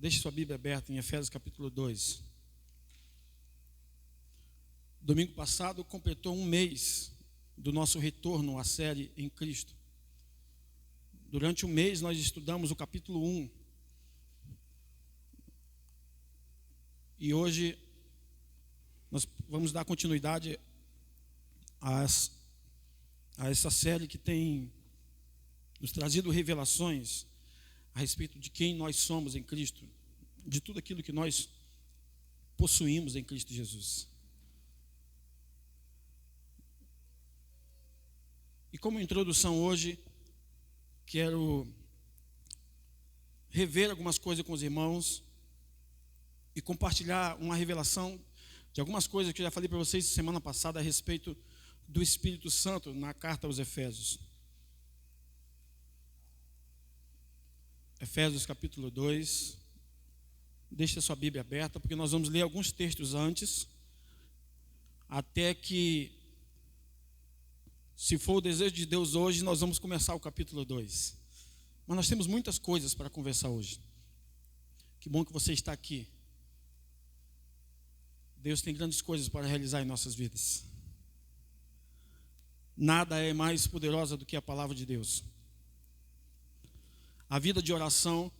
Deixe sua Bíblia aberta em Efésios capítulo 2. Domingo passado completou um mês do nosso retorno à série em Cristo. Durante um mês nós estudamos o capítulo 1. E hoje nós vamos dar continuidade a essa série que tem nos trazido revelações a respeito de quem nós somos em Cristo, de tudo aquilo que nós possuímos em Cristo Jesus. E como introdução hoje, quero rever algumas coisas com os irmãos e compartilhar uma revelação de algumas coisas que eu já falei para vocês semana passada a respeito do Espírito Santo na carta aos Efésios. Efésios capítulo 2, deixe a sua Bíblia aberta, porque nós vamos ler alguns textos antes, até que, se for o desejo de Deus hoje, nós vamos começar o capítulo 2. Mas nós temos muitas coisas para conversar hoje. Que bom que você está aqui. Deus tem grandes coisas para realizar em nossas vidas. Nada é mais poderosa do que a palavra de Deus. A vida de oração,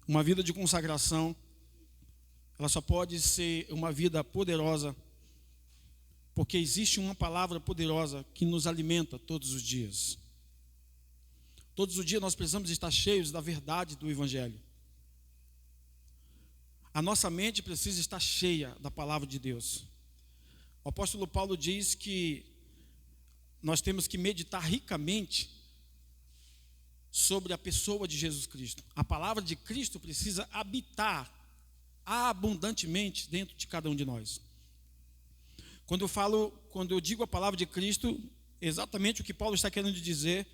uma vida de consagração, ela só pode ser uma vida poderosa porque existe uma palavra poderosa que nos alimenta todos os dias. Todos os dias nós precisamos estar cheios da verdade do Evangelho. A nossa mente precisa estar cheia da palavra de Deus. O apóstolo Paulo diz que nós temos que meditar ricamente sobre a pessoa de Jesus Cristo. A palavra de Cristo precisa habitar abundantemente dentro de cada um de nós. Quando eu digo a palavra de Cristo, exatamente o que Paulo está querendo dizer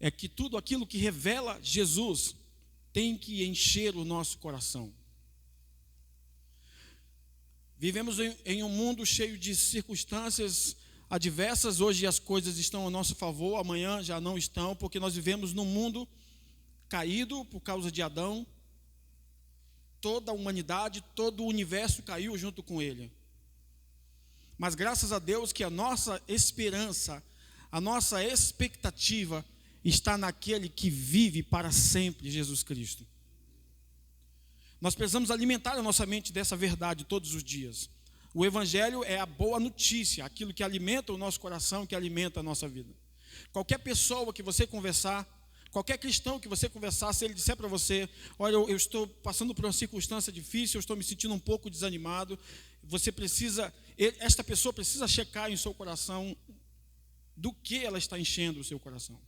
é que tudo aquilo que revela Jesus tem que encher o nosso coração. Vivemos em um mundo cheio de circunstâncias adversas. Hoje as coisas estão a nosso favor, amanhã já não estão, porque nós vivemos num mundo caído por causa de Adão. Toda a humanidade, todo o universo caiu junto com ele. Mas graças a Deus que a nossa esperança, a nossa expectativa está naquele que vive para sempre, Jesus Cristo. Nós precisamos alimentar a nossa mente dessa verdade todos os dias. O Evangelho é a boa notícia, aquilo que alimenta o nosso coração, que alimenta a nossa vida. Qualquer pessoa que você conversar, qualquer cristão que você conversar, se ele disser para você, olha, eu estou passando por uma circunstância difícil, eu estou me sentindo um pouco desanimado, esta pessoa precisa checar em seu coração do que ela está enchendo o seu coração.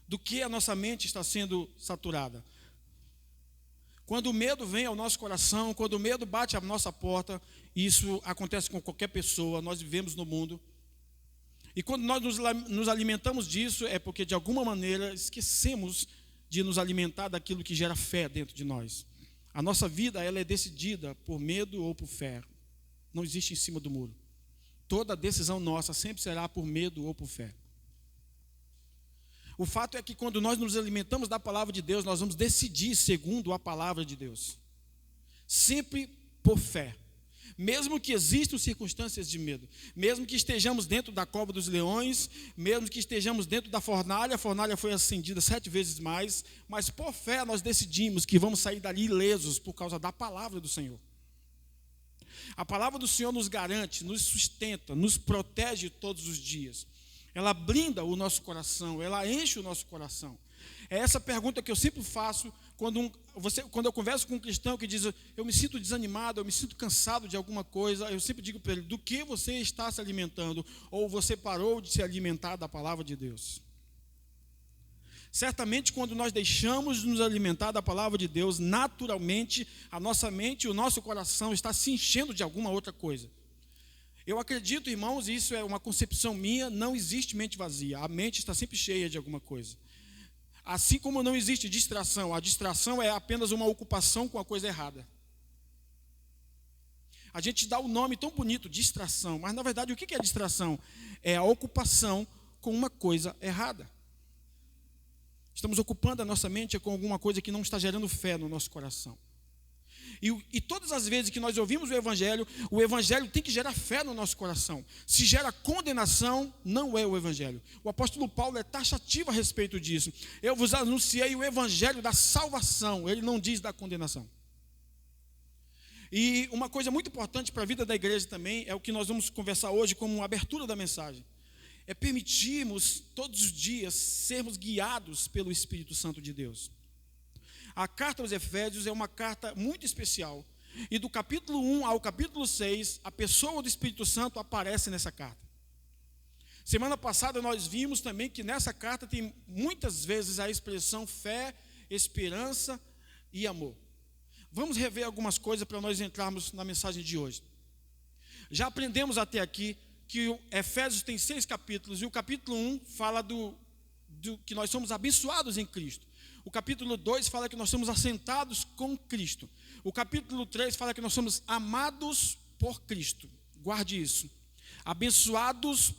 Do que a nossa mente está sendo saturada. Quando o medo vem ao nosso coração, quando o medo bate à nossa porta, isso acontece com qualquer pessoa, nós vivemos no mundo. E quando nós nos alimentamos disso, é porque de alguma maneira esquecemos de nos alimentar daquilo que gera fé dentro de nós. A nossa vida, ela é decidida por medo ou por fé. Não existe em cima do muro. Toda decisão nossa sempre será por medo ou por fé. O fato é que quando nós nos alimentamos da palavra de Deus, nós vamos decidir segundo a palavra de Deus. Sempre por fé. Mesmo que existam circunstâncias de medo, mesmo que estejamos dentro da cova dos leões, mesmo que estejamos dentro da fornalha, a fornalha foi acendida 7 vezes mais, mas por fé nós decidimos que vamos sair dali ilesos por causa da palavra do Senhor. A palavra do Senhor nos garante, nos sustenta, nos protege todos os dias. Ela blinda o nosso coração, ela enche o nosso coração. É essa pergunta que eu sempre faço quando eu converso com um cristão que diz, eu me sinto desanimado, eu me sinto cansado de alguma coisa, eu sempre digo para ele, do que você está se alimentando? Ou você parou de se alimentar da palavra de Deus? Certamente quando nós deixamos de nos alimentar da palavra de Deus, naturalmente a nossa mente e o nosso coração está se enchendo de alguma outra coisa. Eu acredito, irmãos, isso é uma concepção minha, não existe mente vazia. A mente está sempre cheia de alguma coisa. Assim como não existe distração, a distração é apenas uma ocupação com a coisa errada. A gente dá o nome tão bonito, distração, mas na verdade o que é distração? É a ocupação com uma coisa errada. Estamos ocupando a nossa mente com alguma coisa que não está gerando fé no nosso coração. E todas as vezes que nós ouvimos o Evangelho tem que gerar fé no nosso coração. Se gera condenação, não é o Evangelho. O apóstolo Paulo é taxativo a respeito disso. Eu vos anunciei o Evangelho da salvação, ele não diz da condenação. E uma coisa muito importante para a vida da igreja também, é o que nós vamos conversar hoje como abertura da mensagem. É permitirmos todos os dias sermos guiados pelo Espírito Santo de Deus. A carta aos Efésios é uma carta muito especial. E do capítulo 1 ao capítulo 6, a pessoa do Espírito Santo aparece nessa carta. Semana passada nós vimos também que nessa carta tem muitas vezes a expressão fé, esperança e amor. Vamos rever algumas coisas para nós entrarmos na mensagem de hoje. Já aprendemos até aqui que o Efésios tem 6 capítulos, e o capítulo 1 fala do que nós somos abençoados em Cristo. O capítulo 2 fala que nós somos assentados com Cristo. O capítulo 3 fala que nós somos amados por Cristo. Guarde isso. Abençoados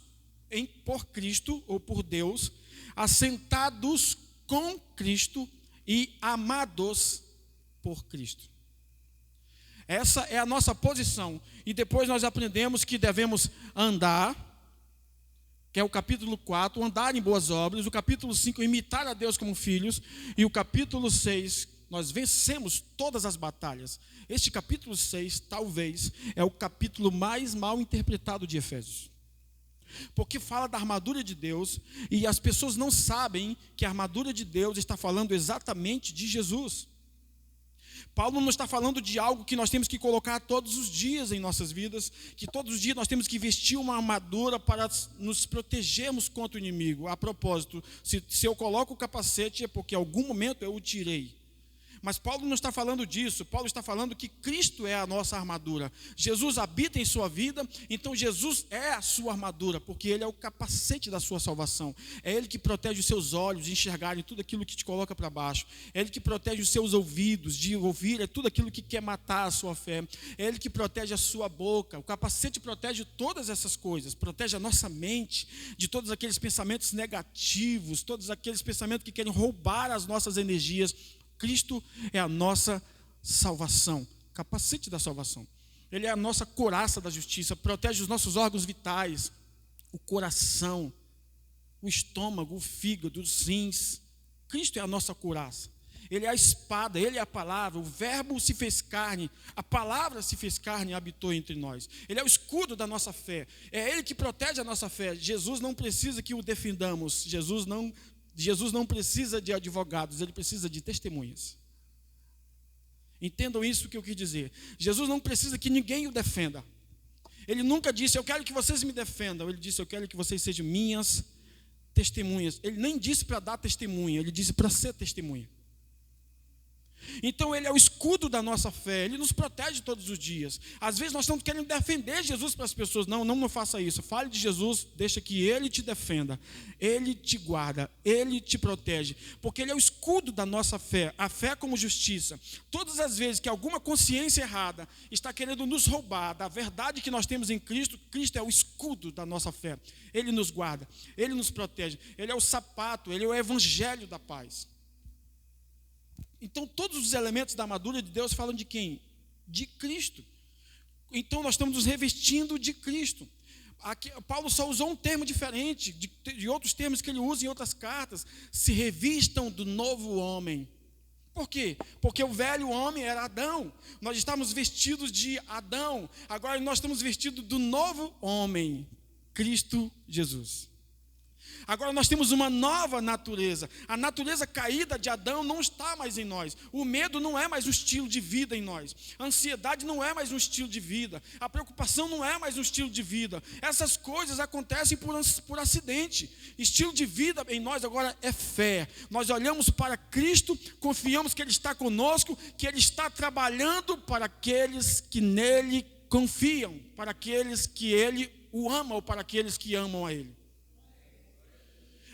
por Cristo, ou por Deus, assentados com Cristo e amados por Cristo. Essa é a nossa posição. E depois nós aprendemos que devemos andar, que é o capítulo 4, andar em boas obras. O capítulo 5, imitar a Deus como filhos. E o capítulo 6, nós vencemos todas as batalhas. Este capítulo 6, talvez, é o capítulo mais mal interpretado de Efésios. Porque fala da armadura de Deus, e as pessoas não sabem que a armadura de Deus está falando exatamente de Jesus. Paulo não está falando de algo que nós temos que colocar todos os dias em nossas vidas, que todos os dias nós temos que vestir uma armadura para nos protegermos contra o inimigo. A propósito, se eu coloco o capacete é porque em algum momento eu o tirei. Mas Paulo não está falando disso. Paulo está falando que Cristo é a nossa armadura. Jesus habita em sua vida, então Jesus é a sua armadura, porque Ele é o capacete da sua salvação. É Ele que protege os seus olhos de enxergarem tudo aquilo que te coloca para baixo. É Ele que protege os seus ouvidos de ouvir tudo aquilo que quer matar a sua fé. É Ele que protege a sua boca. O capacete protege todas essas coisas. Protege a nossa mente de todos aqueles pensamentos negativos, todos aqueles pensamentos que querem roubar as nossas energias. Cristo é a nossa salvação, capacete da salvação. Ele é a nossa couraça da justiça, protege os nossos órgãos vitais, o coração, o estômago, o fígado, os rins. Cristo é a nossa couraça. Ele é a espada, Ele é a palavra, o verbo se fez carne, a palavra se fez carne e habitou entre nós. Ele é o escudo da nossa fé, é Ele que protege a nossa fé. Jesus não precisa que o defendamos, Jesus não precisa de advogados, Ele precisa de testemunhas. Entendam isso que eu quis dizer. Jesus não precisa que ninguém o defenda. Ele nunca disse, eu quero que vocês me defendam. Ele disse, eu quero que vocês sejam minhas testemunhas. Ele nem disse para dar testemunha, ele disse para ser testemunha. Então Ele é o escudo da nossa fé, Ele nos protege todos os dias. Às vezes nós estamos querendo defender Jesus para as pessoas. Não faça isso. Fale de Jesus, deixa que Ele te defenda, Ele te guarda, Ele te protege, porque Ele é o escudo da nossa fé, a fé como justiça. Todas as vezes que alguma consciência errada está querendo nos roubar da verdade que nós temos em Cristo, Cristo é o escudo da nossa fé. Ele nos guarda, Ele nos protege, Ele é o sapato, Ele é o evangelho da paz. Então, todos os elementos da armadura de Deus falam de quem? De Cristo. Então, nós estamos nos revestindo de Cristo. Aqui, Paulo só usou um termo diferente de outros termos que ele usa em outras cartas. Se revistam do novo homem. Por quê? Porque o velho homem era Adão. Nós estávamos vestidos de Adão. Agora nós estamos vestidos do novo homem, Cristo Jesus. Agora nós temos uma nova natureza. A natureza caída de Adão não está mais em nós. O medo não é mais um estilo de vida em nós. A ansiedade não é mais um estilo de vida. A preocupação não é mais um estilo de vida. Essas coisas acontecem por acidente. Estilo de vida em nós agora é fé. Nós olhamos para Cristo, confiamos que Ele está conosco, que Ele está trabalhando para aqueles que nele confiam, para aqueles que Ele o ama ou para aqueles que amam a Ele.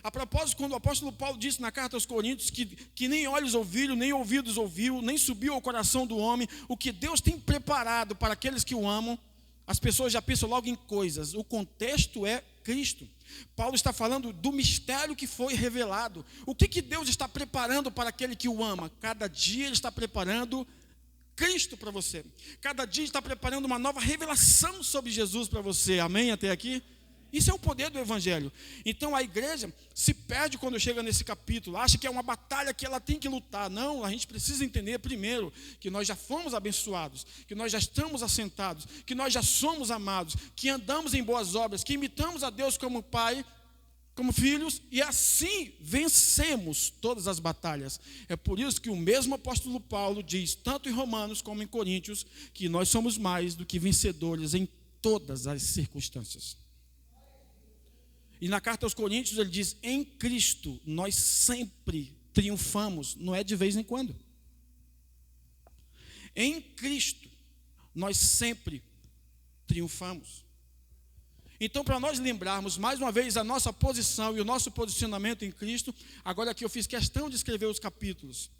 A propósito, quando o apóstolo Paulo disse na carta aos Coríntios que nem olhos ouviram, nem ouvidos ouviu, nem subiu ao coração do homem, o que Deus tem preparado para aqueles que o amam, as pessoas já pensam logo em coisas. O contexto é Cristo. Paulo está falando do mistério que foi revelado. O que Deus está preparando para aquele que o ama? Cada dia Ele está preparando Cristo para você. Cada dia está preparando uma nova revelação sobre Jesus para você. Amém? Até aqui? Isso é o poder do Evangelho. Então a igreja se perde quando chega nesse capítulo. Acha que é uma batalha que ela tem que lutar. Não, a gente precisa entender primeiro que nós já fomos abençoados, que nós já estamos assentados, que nós já somos amados, que andamos em boas obras, que imitamos a Deus como Pai, como filhos, e assim vencemos todas as batalhas. É por isso que o mesmo apóstolo Paulo diz, tanto em Romanos como em Coríntios, que nós somos mais do que vencedores em todas as circunstâncias. E na carta aos Coríntios ele diz, em Cristo nós sempre triunfamos, não é de vez em quando. Em Cristo nós sempre triunfamos. Então, para nós lembrarmos mais uma vez a nossa posição e o nosso posicionamento em Cristo, agora aqui eu fiz questão de escrever os capítulos,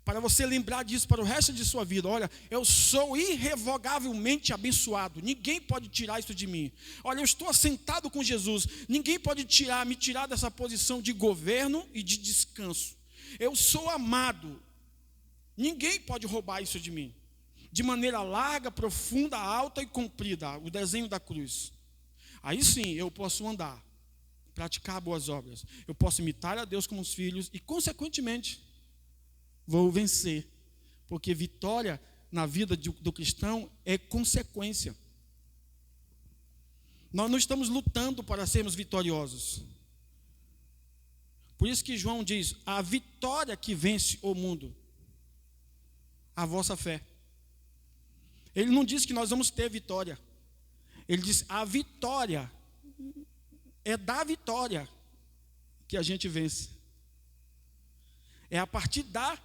para você lembrar disso para o resto de sua vida. Olha, eu sou irrevogavelmente abençoado, ninguém pode tirar isso de mim. Olha, eu estou assentado com Jesus, ninguém pode me tirar dessa posição de governo e de descanso. Eu sou amado, ninguém pode roubar isso de mim. De maneira larga, profunda, alta e comprida, o desenho da cruz. Aí sim eu posso andar, praticar boas obras, eu posso imitar a Deus como os filhos e consequentemente vou vencer, porque vitória na vida do cristão é consequência. Nós não estamos lutando para sermos vitoriosos. Por isso que João diz, a vitória que vence o mundo, a vossa fé. Ele não diz que nós vamos ter vitória. Ele diz, a vitória, é da vitória que a gente vence. É a partir da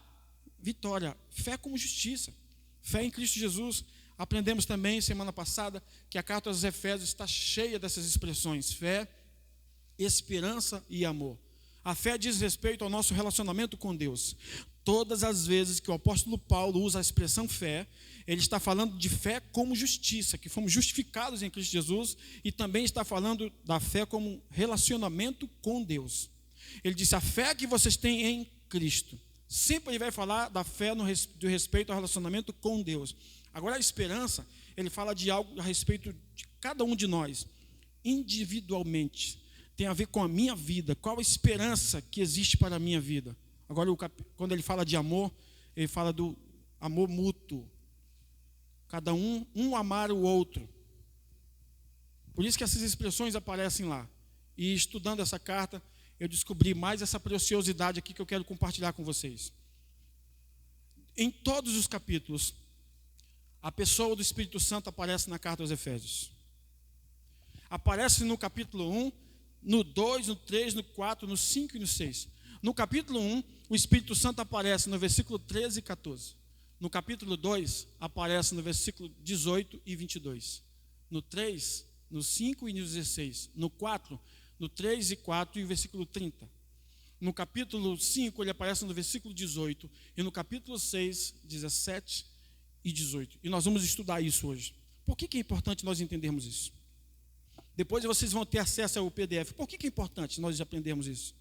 vitória. Fé como justiça. Fé em Cristo Jesus. Aprendemos também, semana passada, que a carta aos Efésios está cheia dessas expressões. Fé, esperança e amor. A fé diz respeito ao nosso relacionamento com Deus. Todas as vezes que o apóstolo Paulo usa a expressão fé, ele está falando de fé como justiça, que fomos justificados em Cristo Jesus, e também está falando da fé como relacionamento com Deus. Ele disse, a fé que vocês têm em Cristo. Sempre ele vai falar da fé do respeito ao relacionamento com Deus. Agora a esperança, ele fala de algo a respeito de cada um de nós, individualmente. Tem a ver com a minha vida, qual a esperança que existe para a minha vida. Agora, quando ele fala de amor, ele fala do amor mútuo. Cada um amar o outro. Por isso que essas expressões aparecem lá. E estudando essa carta, eu descobri mais essa preciosidade aqui que eu quero compartilhar com vocês. Em todos os capítulos, a pessoa do Espírito Santo aparece na carta aos Efésios. Aparece no capítulo 1, no 2, no 3, no 4, no 5 e no 6. No capítulo 1, o Espírito Santo aparece no versículo 13 e 14. No capítulo 2, aparece no versículo 18 e 22. No 3, no 5 e no 16. No 4, no 3 e 4 e o versículo 30. No capítulo 5, ele aparece no versículo 18. E no capítulo 6, 17 e 18. E nós vamos estudar isso hoje. Por que é importante nós entendermos isso? Depois vocês vão ter acesso ao PDF. Por que é importante nós aprendermos isso?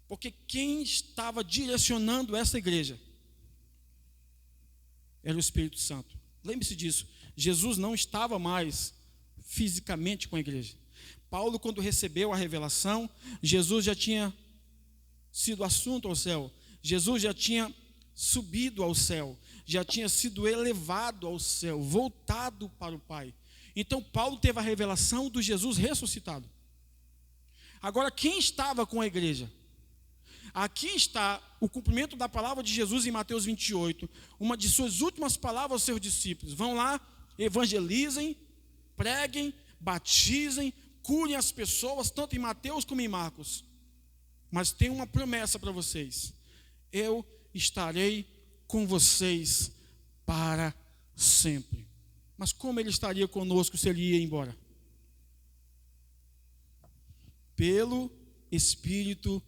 Porque quem estava direcionando essa igreja era o Espírito Santo. Lembre-se disso. Jesus não estava mais fisicamente com a igreja. Paulo, quando recebeu a revelação, Jesus já tinha sido assunto ao céu. Jesus já tinha subido ao céu. Já tinha sido elevado ao céu, voltado para o Pai. Então Paulo teve a revelação do Jesus ressuscitado. Agora, quem estava com a igreja? Aqui está o cumprimento da palavra de Jesus em Mateus 28, uma de suas últimas palavras aos seus discípulos. Vão lá, evangelizem, preguem, batizem, curem as pessoas, tanto em Mateus como em Marcos. Mas tem uma promessa para vocês. Eu estarei com vocês para sempre. Mas como ele estaria conosco se ele ia embora? Pelo Espírito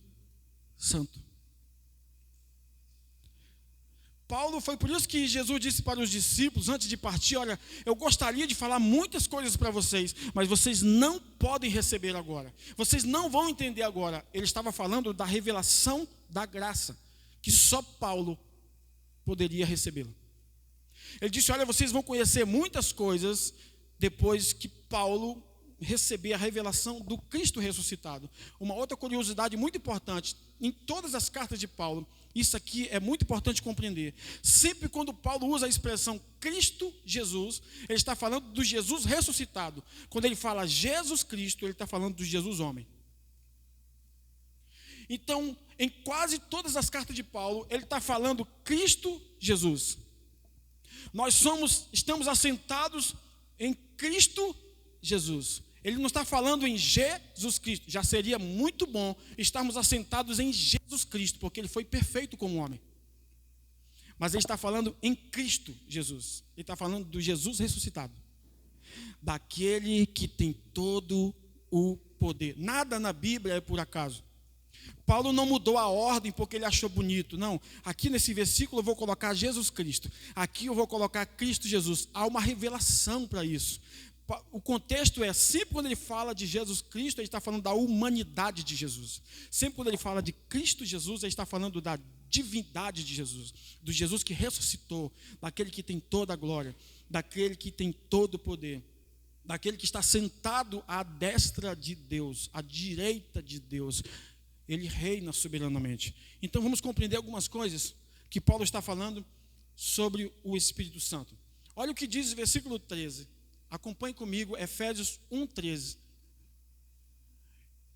Santo. Paulo, foi por isso que Jesus disse para os discípulos, antes de partir: olha, eu gostaria de falar muitas coisas para vocês, mas vocês não podem receber agora, vocês não vão entender agora. Ele estava falando da revelação da graça, que só Paulo poderia recebê-la. Ele disse: olha, vocês vão conhecer muitas coisas depois que Paulo receber a revelação do Cristo ressuscitado. Uma outra curiosidade muito importante, em todas as cartas de Paulo, isso aqui é muito importante compreender. Sempre quando Paulo usa a expressão Cristo Jesus, ele está falando do Jesus ressuscitado. Quando ele fala Jesus Cristo, ele está falando do Jesus homem. Então, em quase todas as cartas de Paulo, ele está falando Cristo Jesus. Nós estamos assentados em Cristo Jesus. Ele não está falando em Jesus Cristo. Já seria muito bom estarmos assentados em Jesus Cristo, porque ele foi perfeito como homem. Mas ele está falando em Cristo Jesus. Ele está falando do Jesus ressuscitado, daquele que tem todo o poder. Nada na Bíblia é por acaso. Paulo não mudou a ordem porque ele achou bonito. Não, aqui nesse versículo eu vou colocar Jesus Cristo, aqui eu vou colocar Cristo Jesus. Há uma revelação para isso. O contexto é, sempre quando ele fala de Jesus Cristo, ele está falando da humanidade de Jesus. Sempre quando ele fala de Cristo Jesus, ele está falando da divindade de Jesus, do Jesus que ressuscitou, daquele que tem toda a glória, daquele que tem todo o poder, daquele que está sentado à destra de Deus, à direita de Deus. Ele reina soberanamente. Então vamos compreender algumas coisas que Paulo está falando sobre o Espírito Santo. Olha o que diz o versículo 13. Acompanhe comigo, Efésios 1:13.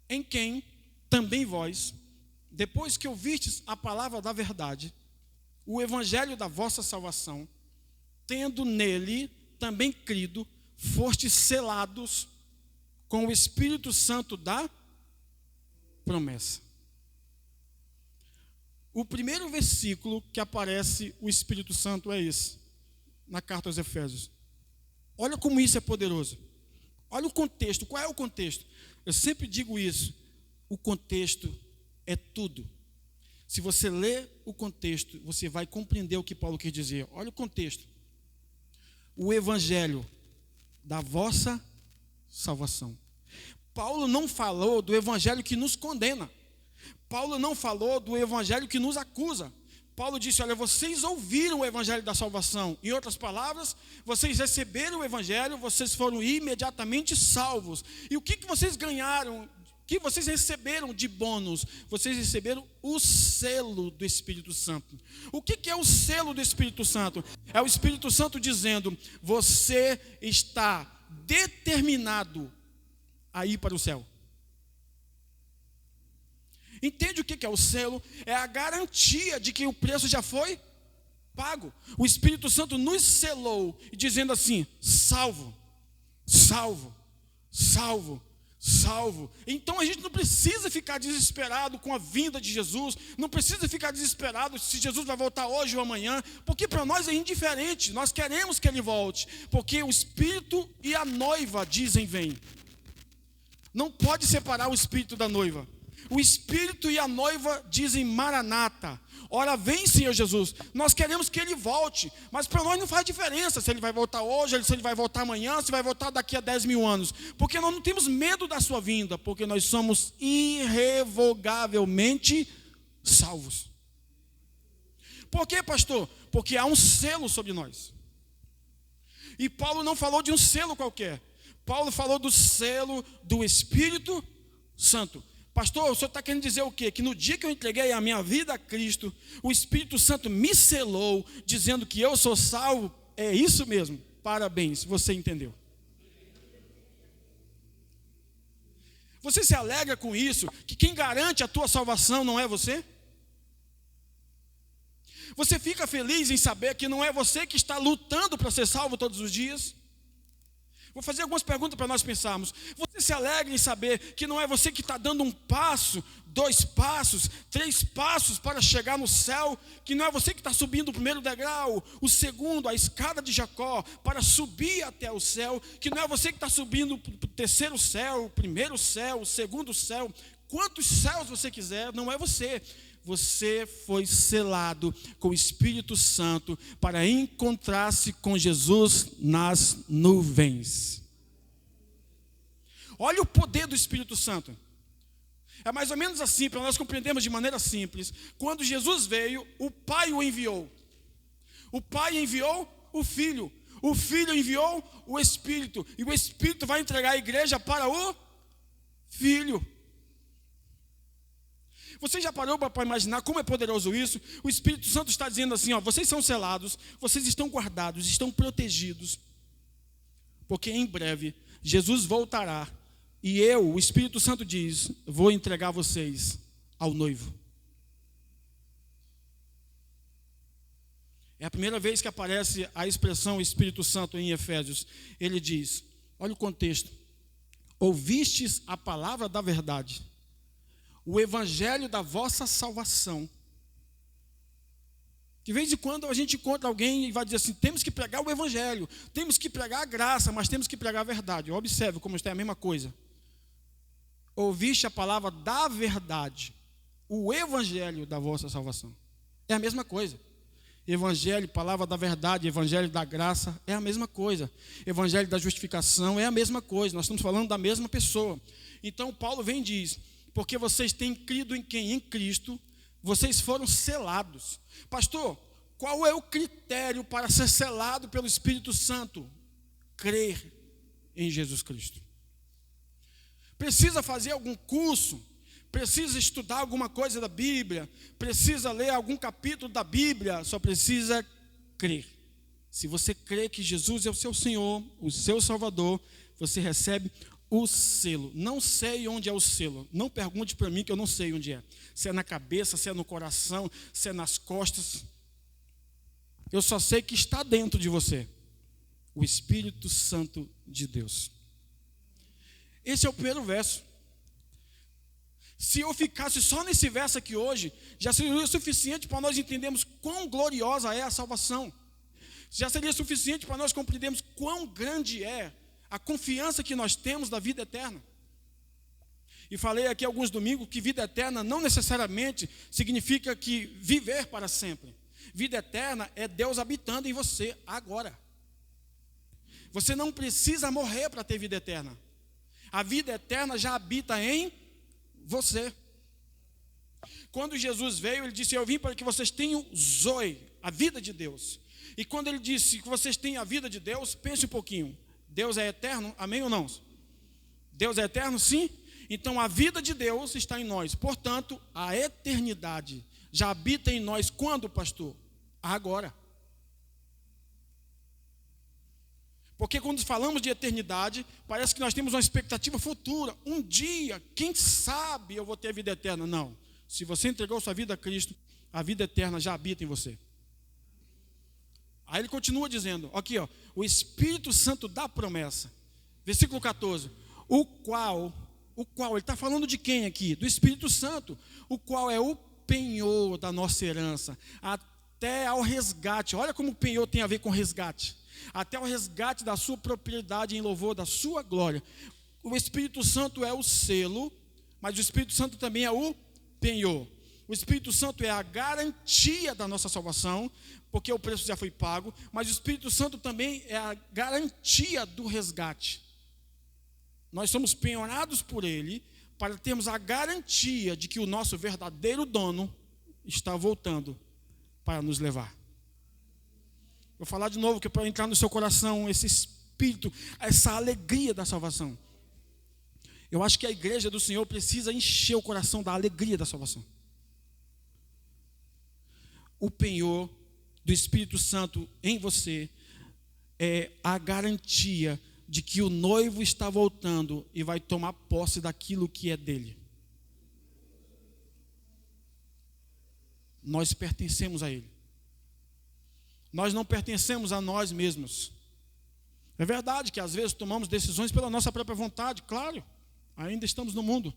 Em quem também vós, depois que ouvistes a palavra da verdade, o evangelho da vossa salvação, tendo nele também crido, fostes selados com o Espírito Santo da promessa. O primeiro versículo que aparece o Espírito Santo é esse, na carta aos Efésios. Olha como isso é poderoso. Olha o contexto. Qual é o contexto? Eu sempre digo isso. O contexto é tudo. Se você ler o contexto, você vai compreender o que Paulo quer dizer. Olha o contexto. O evangelho da vossa salvação. Paulo não falou do evangelho que nos condena. Paulo não falou do evangelho que nos acusa. Paulo disse: olha, vocês ouviram o evangelho da salvação. Em outras palavras, vocês receberam o evangelho, vocês foram imediatamente salvos. E o que vocês ganharam? O que vocês receberam de bônus? Vocês receberam o selo do Espírito Santo. O que é o selo do Espírito Santo? É o Espírito Santo dizendo: você está determinado a ir para o céu. Entende o que é o selo? É a garantia de que o preço já foi pago. O Espírito Santo nos selou, dizendo assim: salvo, salvo, salvo, salvo. Então a gente não precisa ficar desesperado com a vinda de Jesus, não precisa ficar desesperado se Jesus vai voltar hoje ou amanhã, porque para nós é indiferente. Nós queremos que ele volte, porque o Espírito e a noiva dizem: vem. Não pode separar o Espírito da noiva. O Espírito e a noiva dizem: Maranata, ora vem, Senhor Jesus. Nós queremos que ele volte, mas para nós não faz diferença se ele vai voltar hoje, se ele vai voltar amanhã, se vai voltar daqui a 10.000 anos, porque nós não temos medo da sua vinda, porque nós somos irrevogavelmente salvos. Por quê, pastor? Porque há um selo sobre nós. E Paulo não falou de um selo qualquer. Paulo falou do selo do Espírito Santo. Pastor, o senhor está querendo dizer o quê? Que no dia que eu entreguei a minha vida a Cristo, o Espírito Santo me selou, dizendo que eu sou salvo? É isso mesmo. Parabéns, você entendeu. Você se alegra com isso? Que quem garante a tua salvação não é você? Você fica feliz em saber que não é você que está lutando para ser salvo todos os dias? Vou fazer algumas perguntas para nós pensarmos. Você se alegra em saber que não é você que está dando um passo, 2 passos, 3 passos para chegar no céu? Que não é você que está subindo o primeiro degrau, o segundo, a escada de Jacó, para subir até o céu? Que não é você que está subindo para o terceiro céu, o primeiro céu, o segundo céu, quantos céus você quiser, não é você. Você foi selado com o Espírito Santo para encontrar-se com Jesus nas nuvens. Olha o poder do Espírito Santo. É mais ou menos assim, para nós compreendermos de maneira simples. Quando Jesus veio, o Pai o enviou. O Pai enviou o Filho. O Filho enviou o Espírito. E o Espírito vai entregar a igreja para o Filho. Você já parou para imaginar como é poderoso isso? O Espírito Santo está dizendo assim, ó, vocês são selados, vocês estão guardados, estão protegidos. Porque em breve Jesus voltará. E eu, o Espírito Santo diz, vou entregar vocês ao noivo. É a primeira vez que aparece a expressão Espírito Santo em Efésios. Ele diz, olha o contexto. Ouvistes a palavra da verdade, o evangelho da vossa salvação. De vez em quando a gente encontra alguém e vai dizer assim, temos que pregar o evangelho, temos que pregar a graça, mas temos que pregar a verdade. Observe como está a mesma coisa. Ouviste a palavra da verdade, o evangelho da vossa salvação. É a mesma coisa. Evangelho, palavra da verdade, evangelho da graça, é a mesma coisa. Evangelho da justificação é a mesma coisa. Nós estamos falando da mesma pessoa. Então Paulo vem e diz, porque vocês têm crido em quem? Em Cristo, vocês foram selados. Pastor, qual é o critério para ser selado pelo Espírito Santo? Crer em Jesus Cristo. Precisa fazer algum curso, precisa estudar alguma coisa da Bíblia, precisa ler algum capítulo da Bíblia, só precisa crer. Se você crê que Jesus é o seu Senhor, o seu Salvador, você recebe o selo. Não sei onde é o selo, não pergunte para mim que eu não sei onde é. Se é na cabeça, se é no coração, se é nas costas. Eu só sei que está dentro de você, o Espírito Santo de Deus. Esse é o primeiro verso. Se eu ficasse só nesse verso aqui hoje, já seria o suficiente para nós entendermos quão gloriosa é a salvação. Já seria suficiente para nós compreendermos quão grande é a confiança que nós temos da vida eterna. E falei aqui alguns domingos que vida eterna não necessariamente significa que viver para sempre. Vida eterna é Deus habitando em você agora. Você não precisa morrer para ter vida eterna. A vida eterna já habita em você. Quando Jesus veio, ele disse, eu vim para que vocês tenham Zoe, a vida de Deus. E quando ele disse que vocês têm a vida de Deus, pense um pouquinho. Deus é eterno, amém ou não? Deus é eterno, sim. Então a vida de Deus está em nós. Portanto, a eternidade já habita em nós. Quando, pastor? Agora. Porque quando falamos de eternidade, parece que nós temos uma expectativa futura. Um dia, quem sabe eu vou ter a vida eterna. Não. Se você entregou sua vida a Cristo, a vida eterna já habita em você. Aí ele continua dizendo, aqui ó, o Espírito Santo da promessa. Versículo 14. O qual, ele está falando de quem aqui? Do Espírito Santo. O qual é o penhor da nossa herança, até ao resgate. Olha como o penhor tem a ver com resgate. Até o resgate da sua propriedade em louvor da sua glória. O Espírito Santo é o selo, mas o Espírito Santo também é o penhor. O Espírito Santo é a garantia da nossa salvação, porque o preço já foi pago, mas o Espírito Santo também é a garantia do resgate. Nós somos penhorados por Ele, para termos a garantia de que o nosso verdadeiro dono está voltando para nos levar. Vou falar de novo, que é para entrar no seu coração esse espírito, essa alegria da salvação. Eu acho que a igreja do Senhor precisa encher o coração da alegria da salvação. O penhor do Espírito Santo em você é a garantia de que o noivo está voltando e vai tomar posse daquilo que é dele. Nós pertencemos a ele. Nós não pertencemos a nós mesmos. É verdade que às vezes tomamos decisões pela nossa própria vontade, claro, ainda estamos no mundo.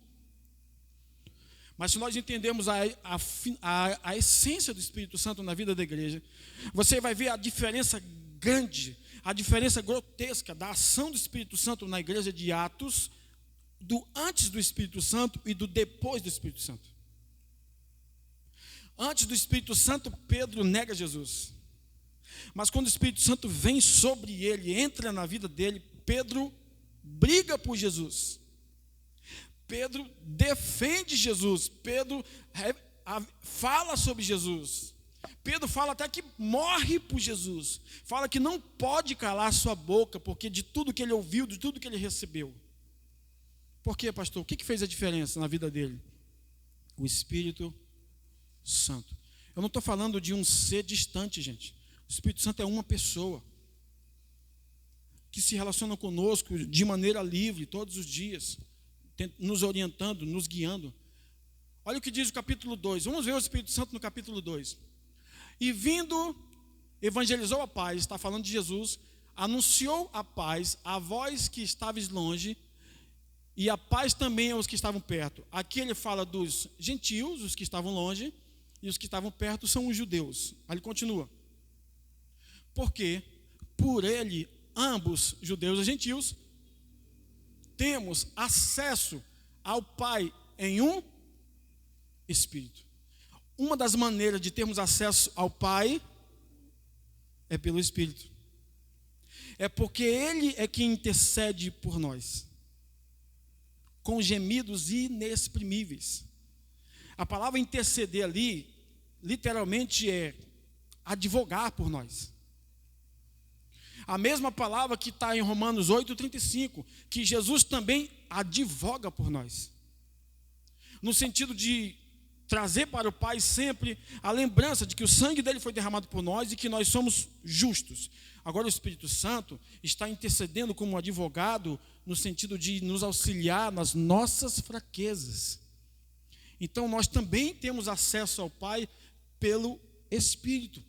Mas se nós entendermos a essência do Espírito Santo na vida da igreja, você vai ver a diferença grande, a diferença grotesca da ação do Espírito Santo na igreja de Atos, do antes do Espírito Santo e do depois do Espírito Santo. Antes do Espírito Santo, Pedro nega Jesus. Mas quando o Espírito Santo vem sobre ele, entra na vida dele, Pedro briga por Jesus. Pedro defende Jesus. Pedro fala sobre Jesus. Pedro fala até que morre por Jesus. Fala que não pode calar sua boca, porque de tudo que ele ouviu, de tudo que ele recebeu. Por quê, pastor? O que fez a diferença na vida dele? O Espírito Santo. Eu não estou falando de um ser distante, gente. O Espírito Santo é uma pessoa que se relaciona conosco de maneira livre, todos os dias, nos orientando, nos guiando. Olha o que diz o capítulo 2. Vamos ver o Espírito Santo no capítulo 2. E vindo, evangelizou a paz, está falando de Jesus, anunciou a paz a vós que estáveis longe, e a paz também aos que estavam perto. Aqui ele fala dos gentios, os que estavam longe, e os que estavam perto são os judeus. Aí ele continua. Porque por ele, ambos, judeus e gentios, temos acesso ao Pai em um Espírito. Uma das maneiras de termos acesso ao Pai é pelo Espírito. É porque Ele é quem intercede por nós, com gemidos inexprimíveis. A palavra interceder ali, literalmente é advogar por nós. A mesma palavra que está em Romanos 8,35, que Jesus também advoga por nós. No sentido de trazer para o Pai sempre a lembrança de que o sangue dele foi derramado por nós e que nós somos justos. Agora o Espírito Santo está intercedendo como advogado no sentido de nos auxiliar nas nossas fraquezas. Então nós também temos acesso ao Pai pelo Espírito.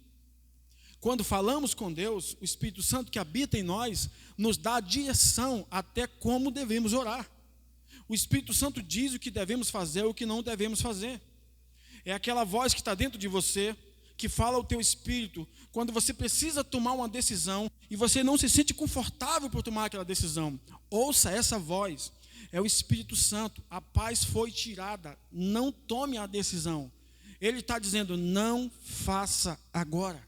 Quando falamos com Deus, o Espírito Santo que habita em nós nos dá a direção até como devemos orar. O Espírito Santo diz o que devemos fazer e o que não devemos fazer. É aquela voz que está dentro de você, que fala ao teu espírito, quando você precisa tomar uma decisão e você não se sente confortável por tomar aquela decisão. Ouça essa voz, é o Espírito Santo. A paz foi tirada, não tome a decisão. Ele está dizendo, não faça agora.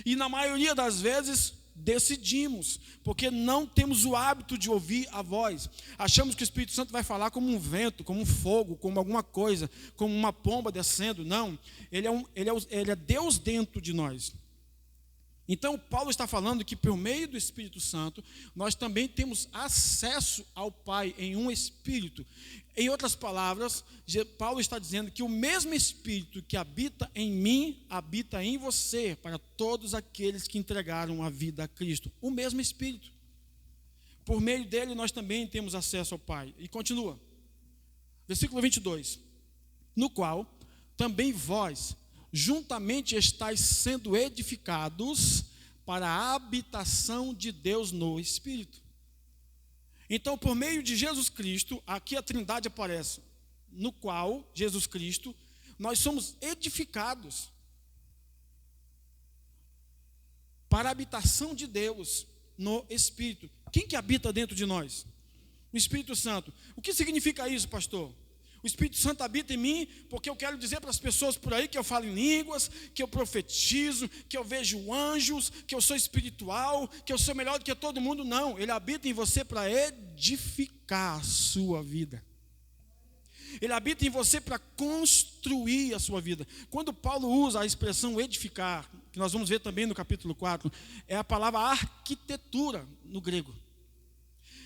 E na maioria das vezes decidimos, porque não temos o hábito de ouvir a voz. Achamos que o Espírito Santo vai falar como um vento, como um fogo, como alguma coisa, como uma pomba descendo. Não, ele é Deus dentro de nós. Então Paulo está falando que por meio do Espírito Santo nós também temos acesso ao Pai em um Espírito. Em outras palavras, Paulo está dizendo que o mesmo Espírito que habita em mim, habita em você, para todos aqueles que entregaram a vida a Cristo. O mesmo Espírito. Por meio dele nós também temos acesso ao Pai. E continua. Versículo 22. No qual também vós juntamente estáis sendo edificados para a habitação de Deus no Espírito. Então, por meio de Jesus Cristo, aqui a Trindade aparece, no qual, Jesus Cristo, nós somos edificados para a habitação de Deus no Espírito. Quem que habita dentro de nós? O Espírito Santo. O que significa isso, pastor? O Espírito Santo habita em mim porque eu quero dizer para as pessoas por aí que eu falo em línguas, que eu profetizo, que eu vejo anjos, que eu sou espiritual, que eu sou melhor do que todo mundo. Não, ele habita em você para edificar a sua vida. Ele habita em você para construir a sua vida. Quando Paulo usa a expressão edificar, que nós vamos ver também no capítulo 4, é a palavra arquitetura no grego.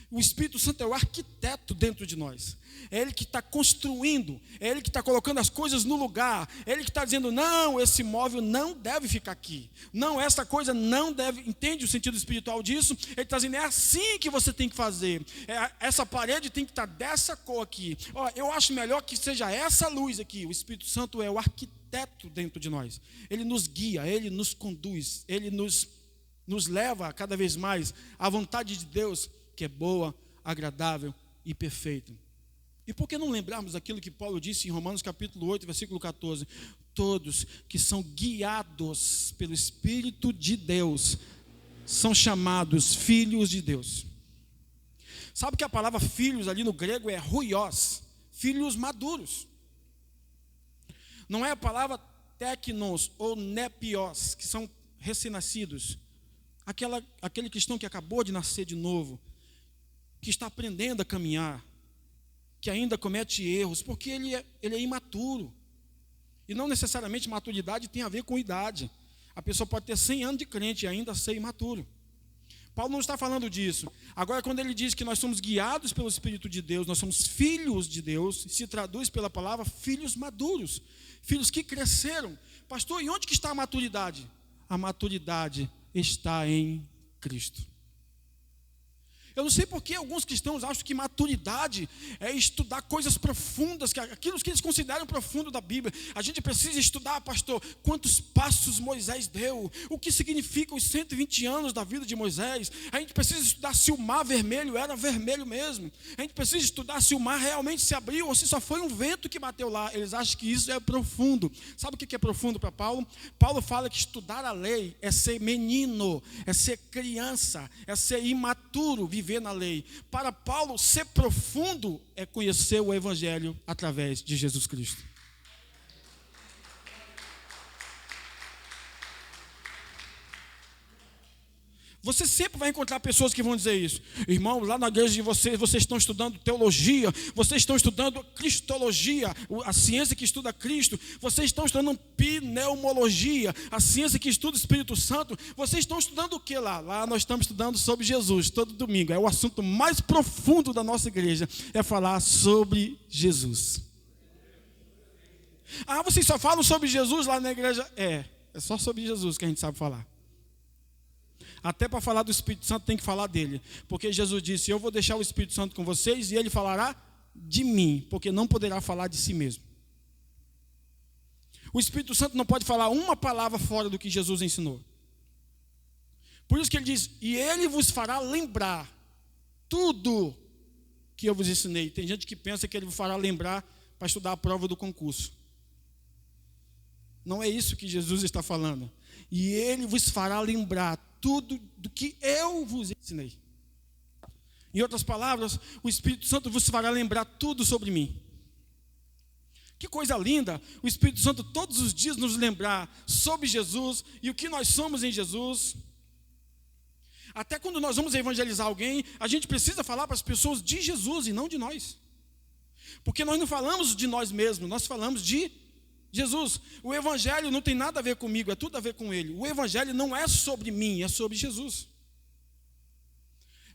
O Espírito Santo é o arquiteto dentro de nós. É Ele que está construindo, é Ele que está colocando as coisas no lugar, é Ele que está dizendo, não, esse móvel não deve ficar aqui. Não, essa coisa não deve, entende o sentido espiritual disso? Ele está dizendo, é assim que você tem que fazer. Essa parede tem que estar dessa cor aqui. Ó, eu acho melhor que seja essa luz aqui. O Espírito Santo é o arquiteto dentro de nós. Ele nos guia, Ele nos conduz, Ele nos leva cada vez mais à vontade de Deus, que é boa, agradável e perfeita. E por que não lembrarmos aquilo que Paulo disse em Romanos capítulo 8, versículo 14? Todos que são guiados pelo Espírito de Deus são chamados filhos de Deus. Sabe que a palavra filhos ali no grego é ruios, filhos maduros. Não é a palavra teknos ou nepios, que são recém-nascidos. Aquele cristão que acabou de nascer de novo, que está aprendendo a caminhar, que ainda comete erros, porque ele é imaturo. E não necessariamente maturidade tem a ver com idade. A pessoa pode ter 100 anos de crente e ainda ser imaturo. Paulo não está falando disso. Agora, quando ele diz que nós somos guiados pelo Espírito de Deus, nós somos filhos de Deus, se traduz pela palavra filhos maduros, filhos que cresceram. Pastor, e onde que está a maturidade? A maturidade está em Cristo. Eu não sei por que alguns cristãos acham que maturidade é estudar coisas profundas, aquilo que eles consideram profundo da Bíblia. A gente precisa estudar, pastor, quantos passos Moisés deu, o que significa os 120 anos da vida de Moisés. A gente precisa estudar se o mar vermelho era vermelho mesmo. A gente precisa estudar se o mar realmente se abriu ou se só foi um vento que bateu lá. Eles acham que isso é profundo. Sabe o que é profundo para Paulo? Paulo fala que estudar a lei é ser menino, é ser criança, é ser imaturo, viver na lei. Para Paulo, ser profundo é conhecer o Evangelho através de Jesus Cristo. Você sempre vai encontrar pessoas que vão dizer isso. Irmão, lá na igreja de vocês estão estudando teologia, vocês estão estudando cristologia, a ciência que estuda Cristo, vocês estão estudando pneumologia, a ciência que estuda o Espírito Santo. Vocês estão estudando o que lá? Lá nós estamos estudando sobre Jesus, todo domingo. É o assunto mais profundo da nossa igreja, é falar sobre Jesus. Ah, vocês só falam sobre Jesus lá na igreja? É só sobre Jesus que a gente sabe falar. Até para falar do Espírito Santo tem que falar dele. Porque Jesus disse, eu vou deixar o Espírito Santo com vocês e ele falará de mim, porque não poderá falar de si mesmo. O Espírito Santo não pode falar uma palavra fora do que Jesus ensinou. Por isso que ele diz, e ele vos fará lembrar tudo que eu vos ensinei. Tem gente que pensa que ele vos fará lembrar para estudar a prova do concurso. Não é isso que Jesus está falando. E ele vos fará lembrar tudo do que eu vos ensinei. Em outras palavras, o Espírito Santo vos fará lembrar tudo sobre mim. Que coisa linda, o Espírito Santo todos os dias nos lembrar sobre Jesus e o que nós somos em Jesus. Até quando nós vamos evangelizar alguém, a gente precisa falar para as pessoas de Jesus e não de nós. Porque nós não falamos de nós mesmos, nós falamos de Jesus. O Evangelho não tem nada a ver comigo, é tudo a ver com Ele. O Evangelho não é sobre mim, é sobre Jesus.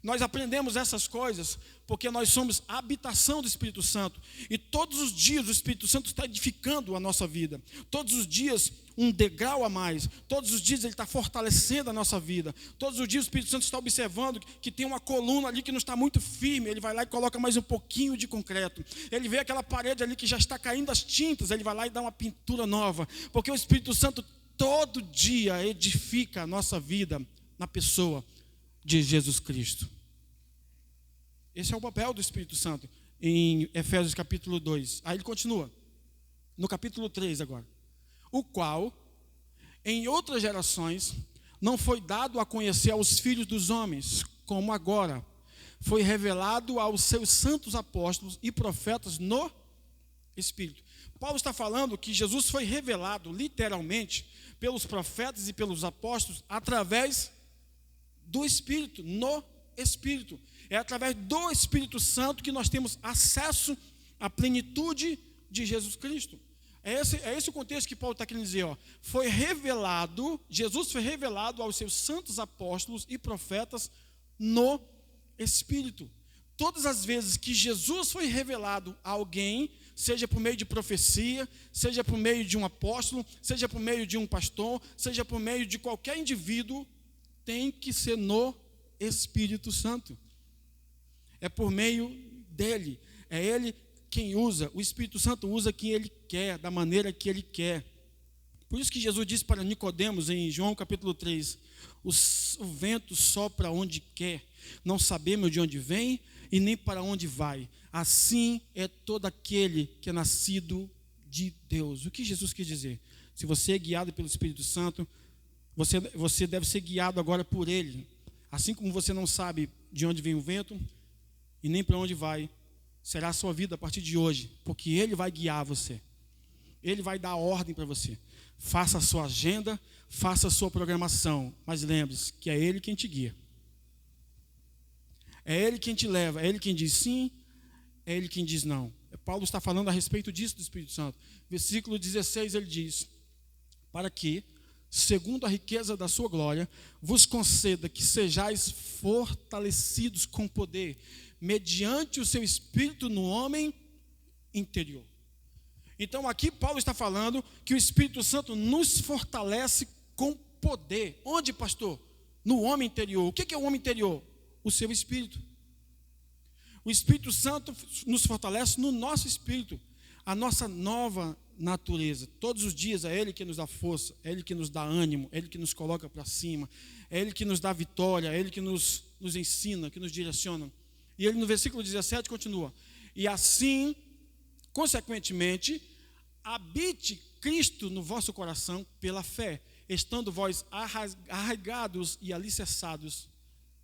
Nós aprendemos essas coisas porque nós somos a habitação do Espírito Santo. E todos os dias o Espírito Santo está edificando a nossa vida. Todos os dias um degrau a mais. Todos os dias Ele está fortalecendo a nossa vida. Todos os dias o Espírito Santo está observando que tem uma coluna ali que não está muito firme. Ele vai lá e coloca mais um pouquinho de concreto. Ele vê aquela parede ali que já está caindo as tintas. Ele vai lá e dá uma pintura nova. Porque o Espírito Santo todo dia edifica a nossa vida na pessoa de Jesus Cristo. Esse é o papel do Espírito Santo em Efésios capítulo 2. Aí ele continua, no capítulo 3 agora. O qual, em outras gerações, não foi dado a conhecer aos filhos dos homens, como agora foi revelado aos seus santos apóstolos e profetas no Espírito. Paulo está falando que Jesus foi revelado, literalmente, pelos profetas e pelos apóstolos, através do Espírito, no Espírito. É através do Espírito Santo que nós temos acesso à plenitude de Jesus Cristo. É esse o contexto que Paulo está querendo dizer. Foi revelado, Jesus foi revelado aos seus santos apóstolos e profetas no Espírito. Todas as vezes que Jesus foi revelado a alguém, seja por meio de profecia, seja por meio de um apóstolo, seja por meio de um pastor, seja por meio de qualquer indivíduo, tem que ser no Espírito Santo. É por meio dele. É ele quem usa. O Espírito Santo usa quem ele quer, da maneira que ele quer. Por isso que Jesus disse para Nicodemos em João capítulo 3, o vento sopra onde quer, não sabemos de onde vem e nem para onde vai. Assim é todo aquele que é nascido de Deus. O que Jesus quis dizer? Se você é guiado pelo Espírito Santo, você deve ser guiado agora por ele. Assim como você não sabe de onde vem o vento, e nem para onde vai será a sua vida a partir de hoje, porque Ele vai guiar você. Ele vai dar ordem para você. Faça a sua agenda, faça a sua programação, mas lembre-se que é Ele quem te guia. É Ele quem te leva, é Ele quem diz sim, é Ele quem diz não. Paulo está falando a respeito disso do Espírito Santo. Versículo 16 ele diz: para que, segundo a riqueza da sua glória, vos conceda que sejais fortalecidos com poder, mediante o seu Espírito no homem interior. Então aqui Paulo está falando que o Espírito Santo nos fortalece com poder. Onde, pastor? No homem interior. O que é o homem interior? O seu Espírito. O Espírito Santo nos fortalece no nosso espírito, a nossa nova natureza. Todos os dias é Ele que nos dá força, é Ele que nos dá ânimo, é Ele que nos coloca para cima, é Ele que nos dá vitória, é Ele que nos ensina, que nos direciona. E ele no versículo 17 continua: e assim, consequentemente, habite Cristo no vosso coração pela fé, estando vós arraigados e alicerçados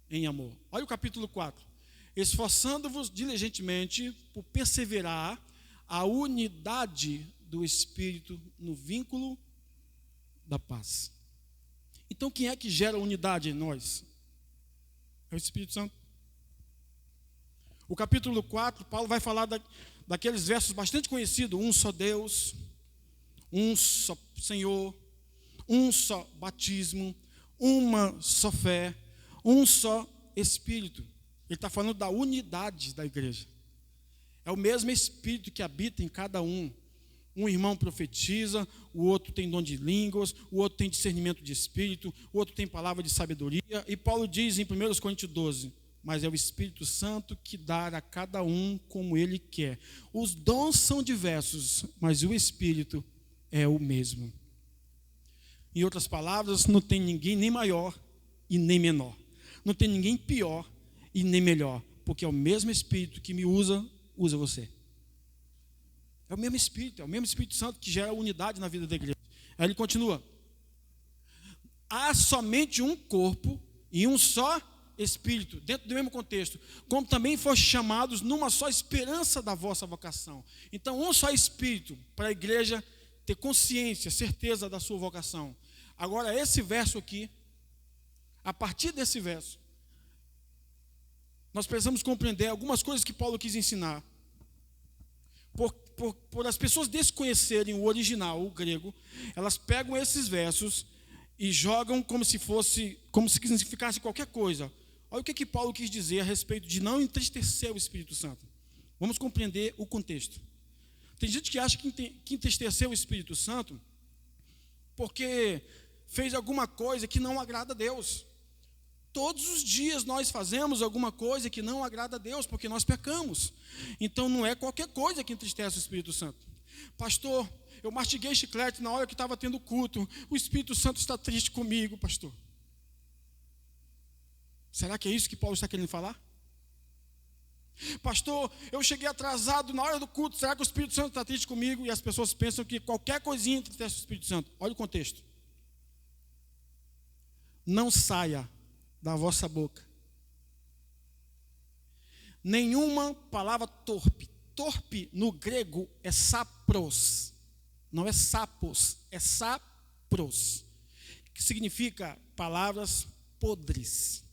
em amor. Olha o capítulo 4. Esforçando-vos diligentemente por perseverar a unidade do Espírito no vínculo da paz. Então, quem é que gera unidade em nós? É o Espírito Santo. O capítulo 4, Paulo vai falar daqueles versos bastante conhecidos: um só Deus, um só Senhor, um só batismo, uma só fé, um só Espírito. Ele está falando da unidade da igreja. É o mesmo Espírito que habita em cada um. Um irmão profetiza, o outro tem dom de línguas, o outro tem discernimento de espírito, o outro tem palavra de sabedoria. E Paulo diz em 1 Coríntios 12, mas é o Espírito Santo que dá a cada um como Ele quer. Os dons são diversos, mas o Espírito é o mesmo. Em outras palavras, não tem ninguém nem maior e nem menor. Não tem ninguém pior e nem melhor, porque é o mesmo Espírito que me usa você. É o mesmo Espírito Santo que gera unidade na vida da igreja. Aí ele continua: há somente um corpo e um só Espírito, dentro do mesmo contexto, como também foste chamados numa só esperança da vossa vocação. Então, um só Espírito para a igreja ter consciência, certeza da sua vocação. Agora, esse verso aqui, a partir desse verso, nós precisamos compreender algumas coisas que Paulo quis ensinar. Por as pessoas desconhecerem o original, o grego, elas pegam esses versos e jogam como se significasse qualquer coisa. Olha o que Paulo quis dizer a respeito de não entristecer o Espírito Santo. Vamos compreender o contexto. Tem gente que acha que entristeceu o Espírito Santo porque fez alguma coisa que não agrada a Deus. Todos os dias nós fazemos alguma coisa que não agrada a Deus, porque nós pecamos. Então não é qualquer coisa que entristece o Espírito Santo. Pastor, eu mastiguei chiclete na hora que estava tendo culto. O Espírito Santo está triste comigo, pastor. Será que é isso que Paulo está querendo falar? Pastor, eu cheguei atrasado na hora do culto. Será que o Espírito Santo está triste comigo? E as pessoas pensam que qualquer coisinha entristece o Espírito Santo. Olha o contexto. Não saia da vossa boca nenhuma palavra torpe. Torpe no grego é sapros, não é sapos, é sapros, que significa palavras podres,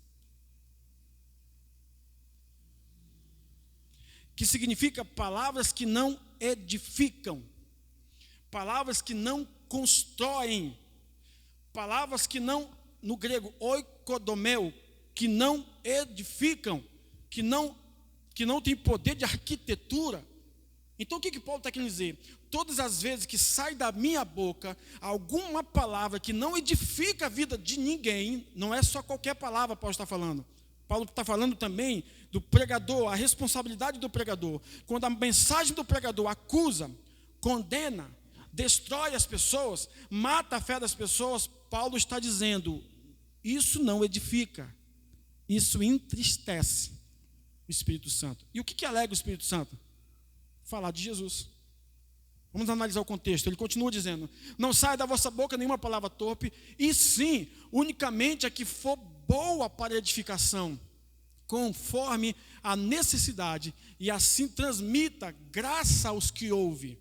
que significa palavras que não edificam, palavras que não constroem, palavras que não, no grego, oikodomeu, que não edificam, que não tem poder de arquitetura. Então o que Paulo está querendo dizer? Todas as vezes que sai da minha boca alguma palavra que não edifica a vida de ninguém, não é só qualquer palavra Paulo está falando. Paulo está falando também do pregador, a responsabilidade do pregador. Quando a mensagem do pregador acusa, condena, destrói as pessoas, mata a fé das pessoas, Paulo está dizendo, isso não edifica, isso entristece o Espírito Santo. E o que alega o Espírito Santo? Falar de Jesus. Vamos analisar o contexto. Ele continua dizendo, não saia da vossa boca nenhuma palavra torpe, e sim, unicamente a que for boa para edificação, conforme a necessidade, e assim transmita graça aos que ouvem.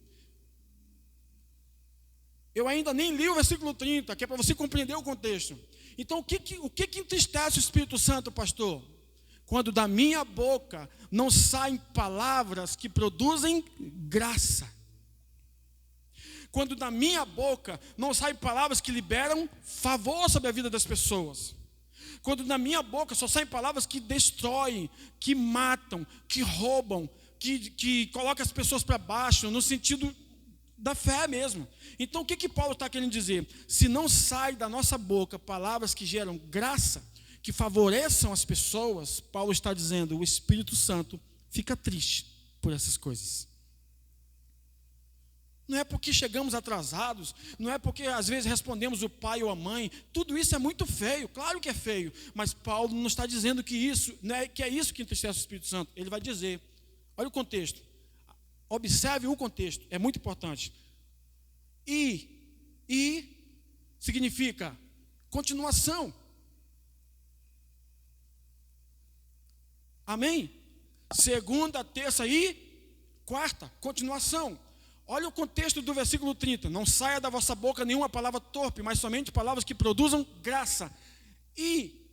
Eu ainda nem li o versículo 30, que é para você compreender o contexto. Então, o que entristece o Espírito Santo, pastor? Quando da minha boca não saem palavras que produzem graça. Quando da minha boca não saem palavras que liberam favor sobre a vida das pessoas. Quando da minha boca só saem palavras que destroem, que matam, que roubam, que colocam as pessoas para baixo, no sentido da fé mesmo. Então o que Paulo está querendo dizer? Se não sai da nossa boca palavras que geram graça, que favoreçam as pessoas, Paulo está dizendo, o Espírito Santo fica triste por essas coisas. Não é porque chegamos atrasados, não é porque às vezes respondemos o pai ou a mãe, tudo isso é muito feio, claro que é feio, mas Paulo não está dizendo que isso, não é, que é isso que entristece o Espírito Santo. Ele vai dizer, olha o contexto, observe o contexto, é muito importante. E significa continuação. Amém? Segunda, terça e quarta, continuação. Olha o contexto do versículo 30. Não saia da vossa boca nenhuma palavra torpe, mas somente palavras que produzam graça. E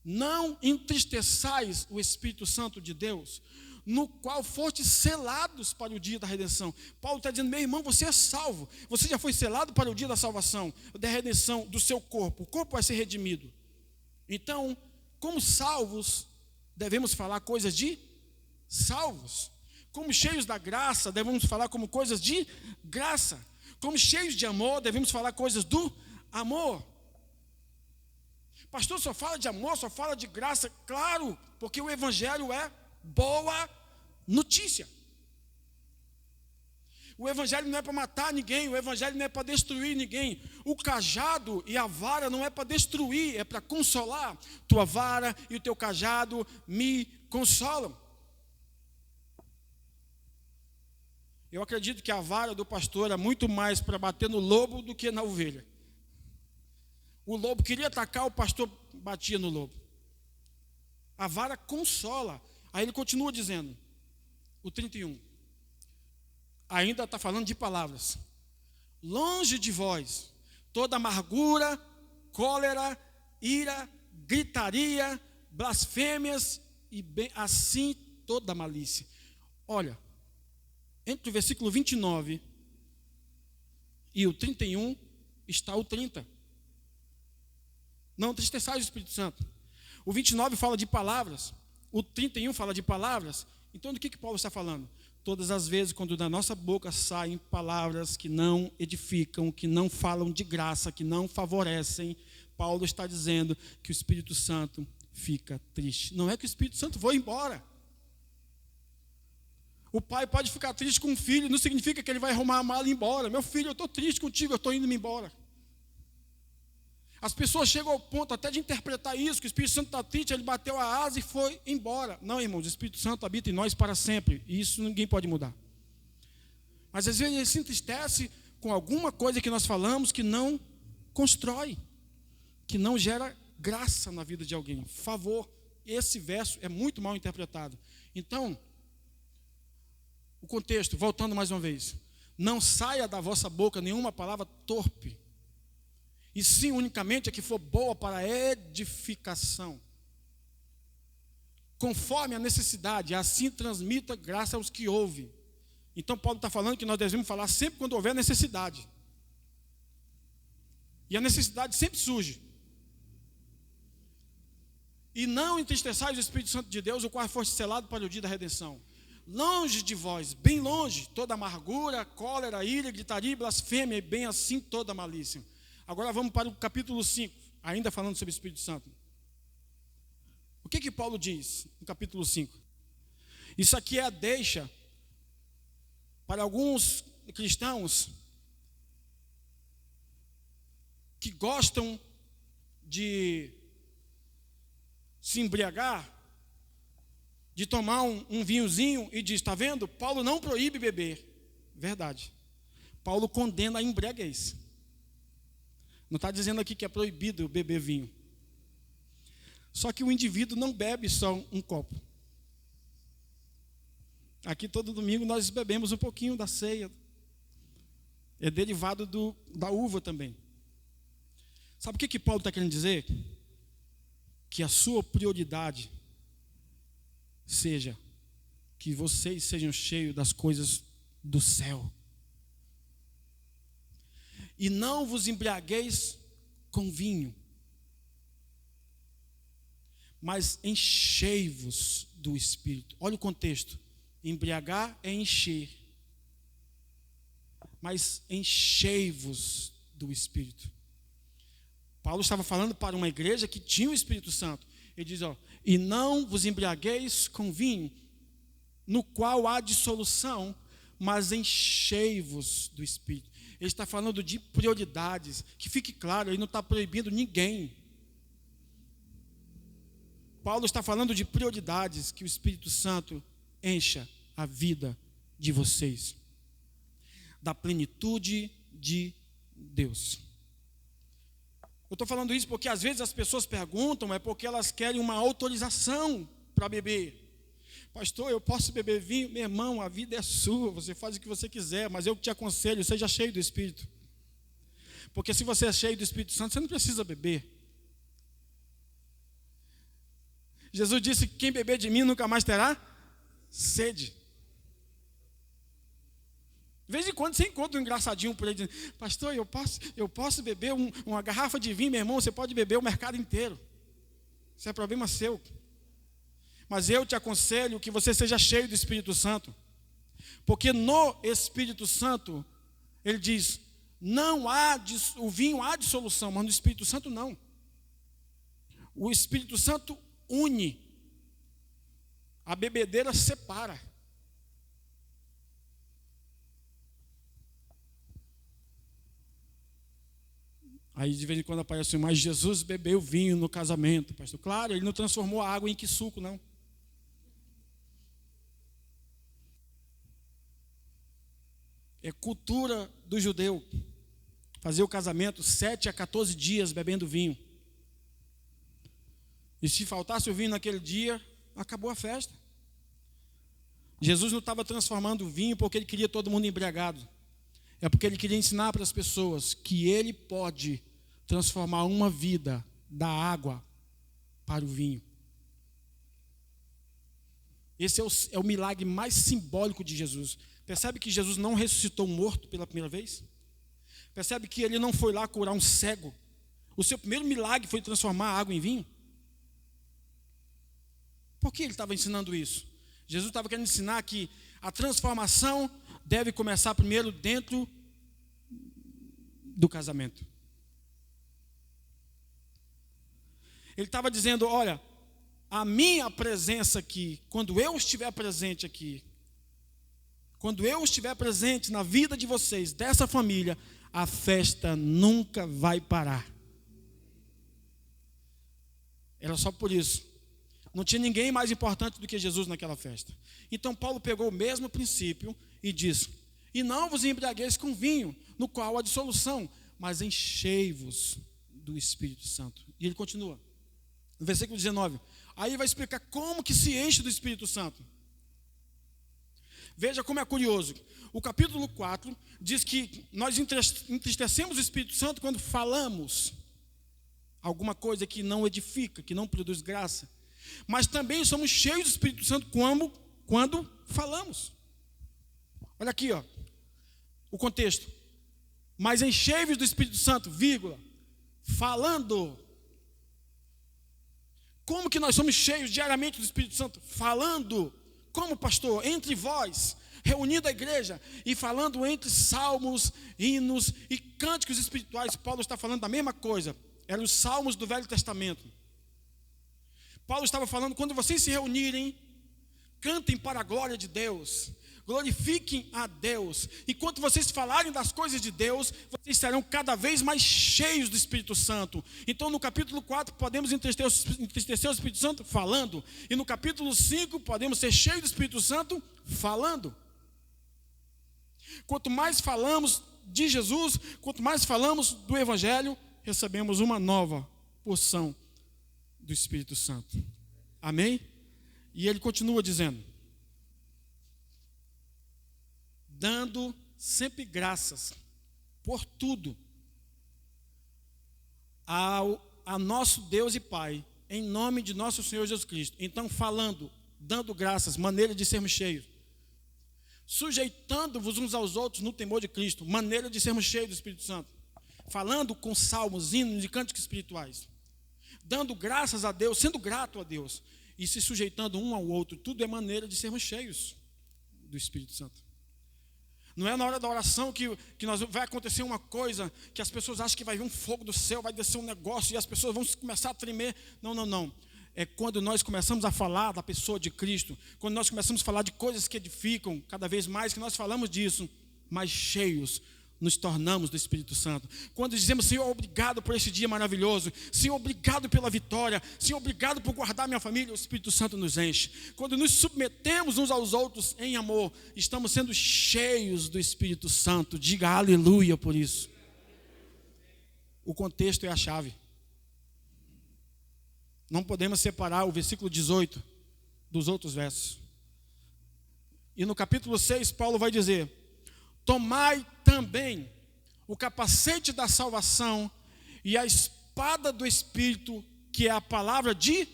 não entristeçais o Espírito Santo de Deus, no qual fostes selados para o dia da redenção. Paulo está dizendo, meu irmão, você é salvo. Você já foi selado para o dia da salvação, da redenção do seu corpo. O corpo vai ser redimido. Então, como salvos, devemos falar coisas de salvos. Como cheios da graça, devemos falar como coisas de graça. Como cheios de amor, devemos falar coisas do amor. Pastor, só fala de amor, só fala de graça. Claro, porque o Evangelho é boa notícia. O Evangelho não é para matar ninguém, o Evangelho não é para destruir ninguém. O cajado e a vara não é para destruir, é para consolar. Tua vara e o teu cajado me consolam. Eu acredito que a vara do pastor era muito mais para bater no lobo do que na ovelha. O lobo queria atacar, o pastor batia no lobo. A vara consola. Aí ele continua dizendo, o 31. Ainda está falando de palavras. Longe de vós, toda amargura, cólera, ira, gritaria, blasfêmias e bem assim toda malícia. Olha, entre o versículo 29 e o 31 está o 30. Não entristeçais o Espírito Santo. O 29 fala de palavras, o 31 fala de palavras. Então do que Paulo está falando? Todas as vezes quando da nossa boca saem palavras que não edificam, que não falam de graça, que não favorecem, Paulo está dizendo que o Espírito Santo fica triste. Não é que o Espírito Santo vai embora. O pai pode ficar triste com o filho, não significa que ele vai arrumar a mala e ir embora. Meu filho, eu estou triste contigo, eu estou indo-me embora. As pessoas chegam ao ponto até de interpretar isso, que o Espírito Santo está triste, ele bateu a asa e foi embora. Não, irmãos, o Espírito Santo habita em nós para sempre, e isso ninguém pode mudar. Mas às vezes ele se entristece com alguma coisa que nós falamos que não constrói, que não gera graça na vida de alguém. Por favor, esse verso é muito mal interpretado. Então, o contexto, voltando mais uma vez, não saia da vossa boca nenhuma palavra torpe, e sim unicamente a que for boa para edificação, conforme a necessidade, assim transmita graça aos que ouvem. Então Paulo está falando que nós devemos falar sempre quando houver necessidade, e a necessidade sempre surge. E não entristeçais o Espírito Santo de Deus, o qual foste selado para o dia da redenção. Longe de vós, bem longe, toda amargura, cólera, ira, gritaria, blasfêmia, e bem assim toda malícia. Agora vamos para o capítulo 5, ainda falando sobre o Espírito Santo. O que Paulo diz no capítulo 5? Isso aqui é a deixa para alguns cristãos que gostam de se embriagar, de tomar um vinhozinho e diz, está vendo? Paulo não proíbe beber. Verdade. Paulo condena a embriaguez. Não está dizendo aqui que é proibido beber vinho. Só que o indivíduo não bebe só um copo. Aqui todo domingo nós bebemos um pouquinho da ceia. É derivado da uva também. Sabe o que Paulo está querendo dizer? Que a sua prioridade seja que vocês sejam cheios das coisas do céu. E não vos embriagueis com vinho, mas enchei-vos do Espírito. Olha o contexto. Embriagar é encher. Mas enchei-vos do Espírito. Paulo estava falando para uma igreja que tinha o Espírito Santo. Ele diz, e não vos embriagueis com vinho, no qual há dissolução, mas enchei-vos do Espírito. Ele está falando de prioridades. Que fique claro, ele não está proibindo ninguém. Paulo está falando de prioridades, que o Espírito Santo encha a vida de vocês, da plenitude de Deus. Eu estou falando isso porque às vezes as pessoas perguntam, é porque elas querem uma autorização para beber. Pastor, eu posso beber vinho? Meu irmão, a vida é sua, você faz o que você quiser, mas eu te aconselho, seja cheio do Espírito. Porque se você é cheio do Espírito Santo, você não precisa beber. Jesus disse que quem beber de mim nunca mais terá sede. De vez em quando você encontra um engraçadinho por aí dizendo, pastor, eu posso beber uma garrafa de vinho, meu irmão, você pode beber o mercado inteiro. Isso é problema seu. Mas eu te aconselho que você seja cheio do Espírito Santo. Porque no Espírito Santo, ele diz, o vinho há dissolução, mas no Espírito Santo não. O Espírito Santo une. A bebedeira separa. Aí de vez em quando aparece, mas Jesus bebeu vinho no casamento, pastor. Claro, ele não transformou a água em suco, não. É cultura do judeu fazer o casamento 7 a 14 dias bebendo vinho. E se faltasse o vinho naquele dia, acabou a festa. Jesus não estava transformando o vinho porque ele queria todo mundo embriagado. É porque ele queria ensinar para as pessoas que ele pode transformar uma vida da água para o vinho. Esse é o milagre mais simbólico de Jesus. Percebe que Jesus não ressuscitou um morto pela primeira vez? Percebe que ele não foi lá curar um cego? O seu primeiro milagre foi transformar a água em vinho? Por que ele estava ensinando isso? Jesus estava querendo ensinar que a transformação deve começar primeiro dentro do casamento. Ele estava dizendo, olha, a minha presença aqui, quando eu estiver presente aqui, quando eu estiver presente na vida de vocês, dessa família, a festa nunca vai parar. Era só por isso. Não tinha ninguém mais importante do que Jesus naquela festa. Então Paulo pegou o mesmo princípio e disse, e não vos embriagueis com vinho, no qual há dissolução, mas enchei-vos do Espírito Santo. E ele continua, no versículo 19, aí vai explicar como que se enche do Espírito Santo. Veja como é curioso. O capítulo 4 diz que nós entristecemos o Espírito Santo quando falamos alguma coisa que não edifica, que não produz graça. Mas também somos cheios do Espírito Santo quando falamos. Olha aqui, o contexto. Mas enchei-vos do Espírito Santo, vírgula, falando. Como que nós somos cheios diariamente do Espírito Santo? Falando. Como, pastor? Entre vós, reunindo a igreja e falando entre salmos, hinos e cânticos espirituais. Paulo está falando da mesma coisa. Eram os salmos do Velho Testamento. Paulo estava falando, quando vocês se reunirem, cantem para a glória de Deus, glorifiquem a Deus. Enquanto vocês falarem das coisas de Deus, vocês serão cada vez mais cheios do Espírito Santo. Então no capítulo 4 podemos entristecer o Espírito Santo falando. E no capítulo 5 podemos ser cheios do Espírito Santo falando. Quanto mais falamos de Jesus, quanto mais falamos do Evangelho, recebemos uma nova porção do Espírito Santo. Amém? E ele continua dizendo: dando sempre graças por tudo a nosso Deus e Pai, em nome de nosso Senhor Jesus Cristo. Então, falando, dando graças, maneira de sermos cheios. Sujeitando-vos uns aos outros no temor de Cristo, maneira de sermos cheios do Espírito Santo. Falando com salmos, hinos e cânticos espirituais. Dando graças a Deus, sendo grato a Deus. E se sujeitando um ao outro, tudo é maneira de sermos cheios do Espírito Santo. Não é na hora da oração que vai acontecer uma coisa, que as pessoas acham que vai vir um fogo do céu, vai descer um negócio e as pessoas vão começar a tremer. Não. É quando nós começamos a falar da pessoa de Cristo, quando nós começamos a falar de coisas que edificam cada vez mais, que nós falamos disso, mais cheios nos tornamos do Espírito Santo. Quando dizemos: Senhor, obrigado por esse dia maravilhoso, Senhor, obrigado pela vitória, Senhor, obrigado por guardar minha família, o Espírito Santo nos enche. Quando nos submetemos uns aos outros em amor, estamos sendo cheios do Espírito Santo. Diga aleluia por isso. O contexto é a chave. Não podemos separar o versículo 18 dos outros versos. E no capítulo 6, Paulo vai dizer: tomai também o capacete da salvação e a espada do Espírito, que é a palavra de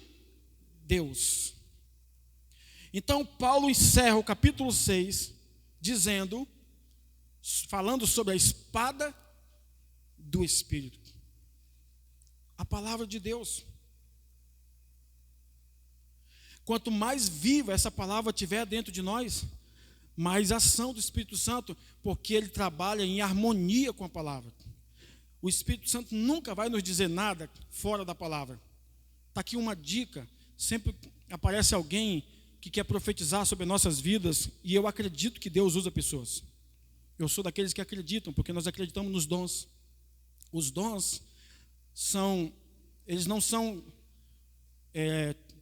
Deus. Então Paulo encerra o capítulo 6 dizendo, falando sobre a espada do Espírito, a palavra de Deus. Quanto mais viva essa palavra tiver dentro de nós, mais ação do Espírito Santo, porque ele trabalha em harmonia com a palavra. O Espírito Santo nunca vai nos dizer nada fora da palavra. Está aqui uma dica: sempre aparece alguém que quer profetizar sobre nossas vidas, e eu acredito que Deus usa pessoas. Eu sou daqueles que acreditam, porque nós acreditamos nos dons. Os dons eles não são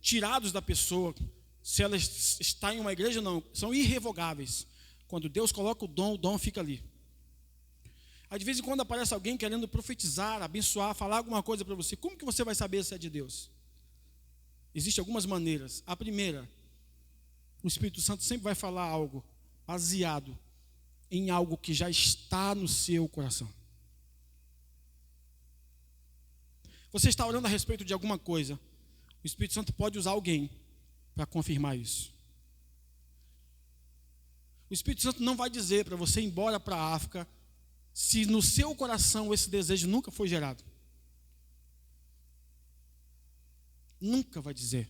tirados da pessoa. Se ela está em uma igreja, não, são irrevogáveis. Quando Deus coloca o dom fica ali. Aí de vez em quando aparece alguém querendo profetizar, abençoar, falar alguma coisa para você. Como que você vai saber se é de Deus? Existem algumas maneiras. A primeira, o Espírito Santo sempre vai falar algo baseado em algo que já está no seu coração. Você está orando a respeito de alguma coisa, o Espírito Santo pode usar alguém para confirmar isso. O Espírito Santo não vai dizer para você ir embora para a África se no seu coração esse desejo nunca foi gerado. Nunca vai dizer.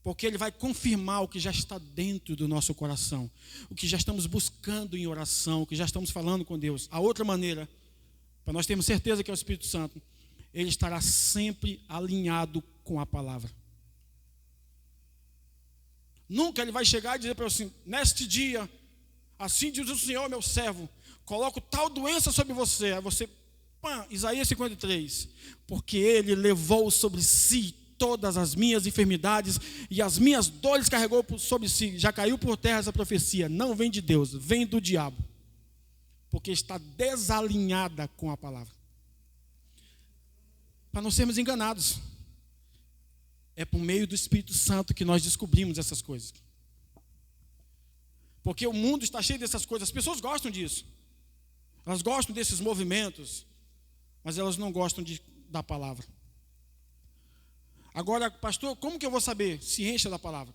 Porque ele vai confirmar o que já está dentro do nosso coração, o que já estamos buscando em oração, o que já estamos falando com Deus. A outra maneira, para nós termos certeza que é o Espírito Santo, ele estará sempre alinhado com a palavra. Nunca ele vai chegar e dizer para você: neste dia, assim diz o Senhor, meu servo, coloco tal doença sobre você. Aí você, Isaías 53, porque ele levou sobre si todas as minhas enfermidades e as minhas dores carregou sobre si. Já caiu por terra essa profecia. Não vem de Deus, vem do diabo, porque está desalinhada com a palavra. Para não sermos enganados, é por meio do Espírito Santo que nós descobrimos essas coisas. Porque o mundo está cheio dessas coisas. As pessoas gostam disso. Elas gostam desses movimentos, mas elas não gostam da palavra. Agora, pastor, como que eu vou saber se enche da palavra?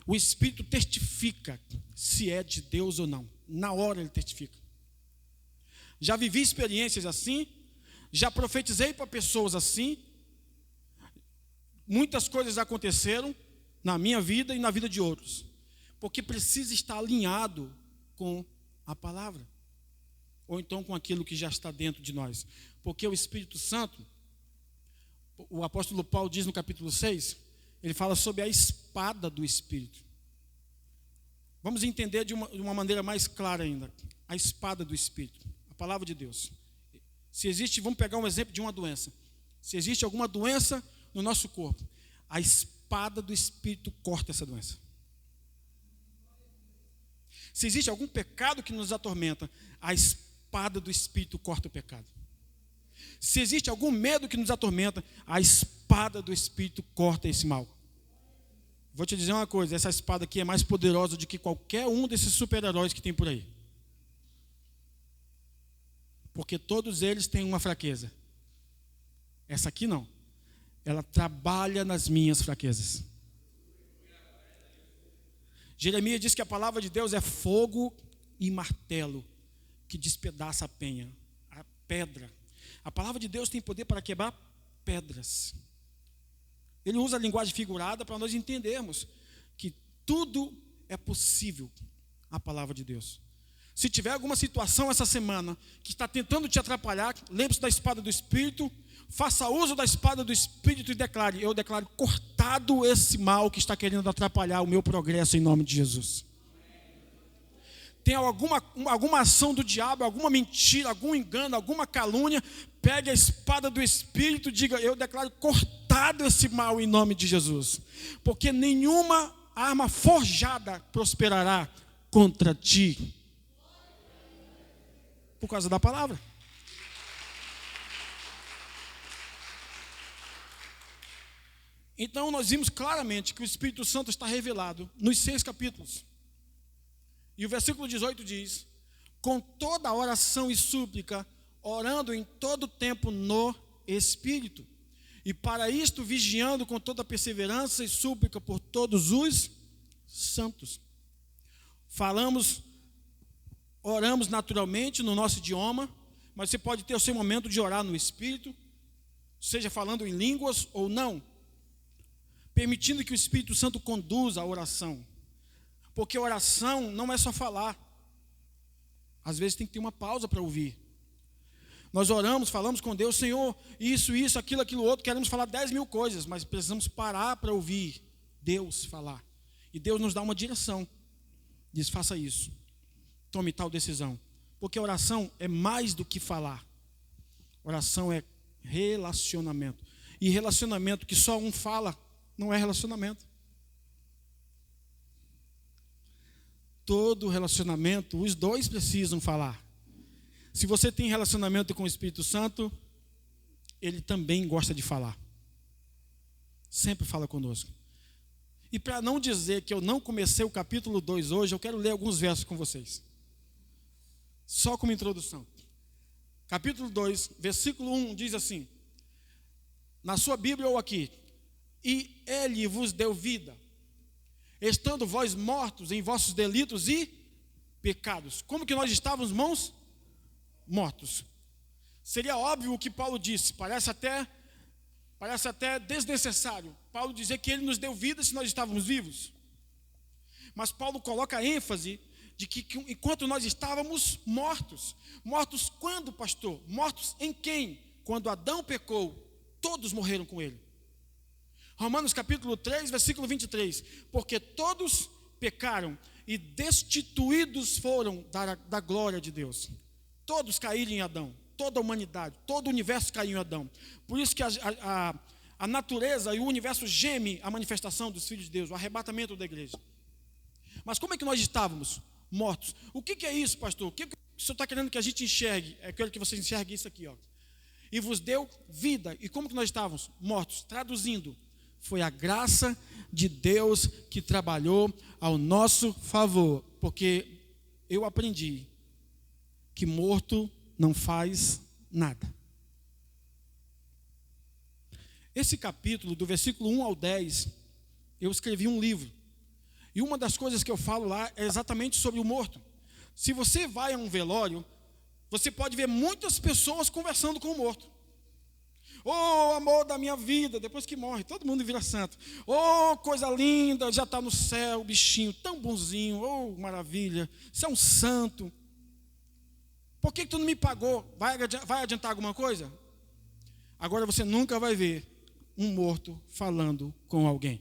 O Espírito testifica se é de Deus ou não. Na hora ele testifica. Já vivi experiências assim, já profetizei para pessoas assim. Muitas coisas aconteceram na minha vida e na vida de outros, porque precisa estar alinhado com a palavra, ou então com aquilo que já está dentro de nós. Porque o Espírito Santo, o apóstolo Paulo diz no capítulo 6, ele fala sobre a espada do Espírito. Vamos entender de uma maneira mais clara ainda. A espada do Espírito, a palavra de Deus. Se existe, vamos pegar um exemplo de uma doença. Se existe alguma doença no nosso corpo, a espada do Espírito corta essa doença. Se existe algum pecado que nos atormenta, a espada do Espírito corta o pecado. Se existe algum medo que nos atormenta, a espada do Espírito corta esse mal. Vou te dizer uma coisa, essa espada aqui é mais poderosa do que qualquer um desses super-heróis que tem por aí. Porque todos eles têm uma fraqueza. Essa aqui não. Ela trabalha nas minhas fraquezas. Jeremias diz que a palavra de Deus é fogo e martelo que despedaça a pedra. A palavra de Deus tem poder para quebrar pedras. Ele usa a linguagem figurada para nós entendermos que tudo é possível à palavra de Deus. Se tiver alguma situação essa semana que está tentando te atrapalhar, lembre-se da espada do Espírito, faça uso da espada do Espírito e declare: eu declaro cortado esse mal que está querendo atrapalhar o meu progresso em nome de Jesus. Tem alguma ação do diabo, alguma mentira, algum engano, alguma calúnia, pegue a espada do Espírito e diga: eu declaro cortado esse mal em nome de Jesus. Porque nenhuma arma forjada prosperará contra ti. Por causa da palavra. Então nós vimos claramente que o Espírito Santo está revelado nos 6 capítulos. E o versículo 18 diz: com toda oração e súplica, orando em todo tempo no Espírito, e para isto vigiando com toda perseverança e súplica por todos os santos. Oramos naturalmente no nosso idioma, mas você pode ter o seu momento de orar no Espírito, seja falando em línguas ou não, permitindo que o Espírito Santo conduza a oração. Porque oração não é só falar. Às vezes tem que ter uma pausa para ouvir. Nós oramos, falamos com Deus: Senhor, isso, aquilo outro, queremos falar 10.000 coisas, mas precisamos parar para ouvir Deus falar. E Deus nos dá uma direção. Diz: faça isso, tome tal decisão. Porque oração é mais do que falar. Oração é relacionamento. E relacionamento que só um fala não é relacionamento. Todo relacionamento, os dois precisam falar. Se você tem relacionamento com o Espírito Santo, ele também gosta de falar. Sempre fala conosco. E para não dizer que eu não comecei o capítulo 2 hoje, eu quero ler alguns versos com vocês. Só como introdução. Capítulo 2, versículo 1 diz assim: na sua Bíblia ou aqui: e ele vos deu vida, estando vós mortos em vossos delitos e pecados. Como que nós estávamos, irmãos? Mortos. Seria óbvio o que Paulo disse, parece até desnecessário Paulo dizer que ele nos deu vida se nós estávamos vivos. Mas Paulo coloca ênfase de que enquanto nós estávamos mortos. Mortos quando, pastor? Mortos em quem? Quando Adão pecou, todos morreram com ele. Romanos capítulo 3, versículo 23. Porque todos pecaram e destituídos foram da glória de Deus. Todos caíram em Adão. Toda a humanidade, todo o universo caiu em Adão. Por isso que a natureza e o universo geme a manifestação dos filhos de Deus, o arrebatamento da igreja. Mas como é que nós estávamos? Mortos. O que é isso, pastor? O que o senhor está querendo que a gente enxergue? É quero que você enxergue isso aqui, ó. E vos deu vida. E como que nós estávamos? Mortos. Traduzindo, foi a graça de Deus que trabalhou ao nosso favor. Porque eu aprendi que morto não faz nada. Esse capítulo, do versículo 1 ao 10, eu escrevi um livro. E uma das coisas que eu falo lá é exatamente sobre o morto. Se você vai a um velório, você pode ver muitas pessoas conversando com o morto. Oh, amor da minha vida, depois que morre, todo mundo vira santo. Oh, coisa linda, já está no céu, bichinho, tão bonzinho, oh, maravilha, você é um santo. Por que tu não me pagou? Vai adiantar alguma coisa? Agora você nunca vai ver um morto falando com alguém.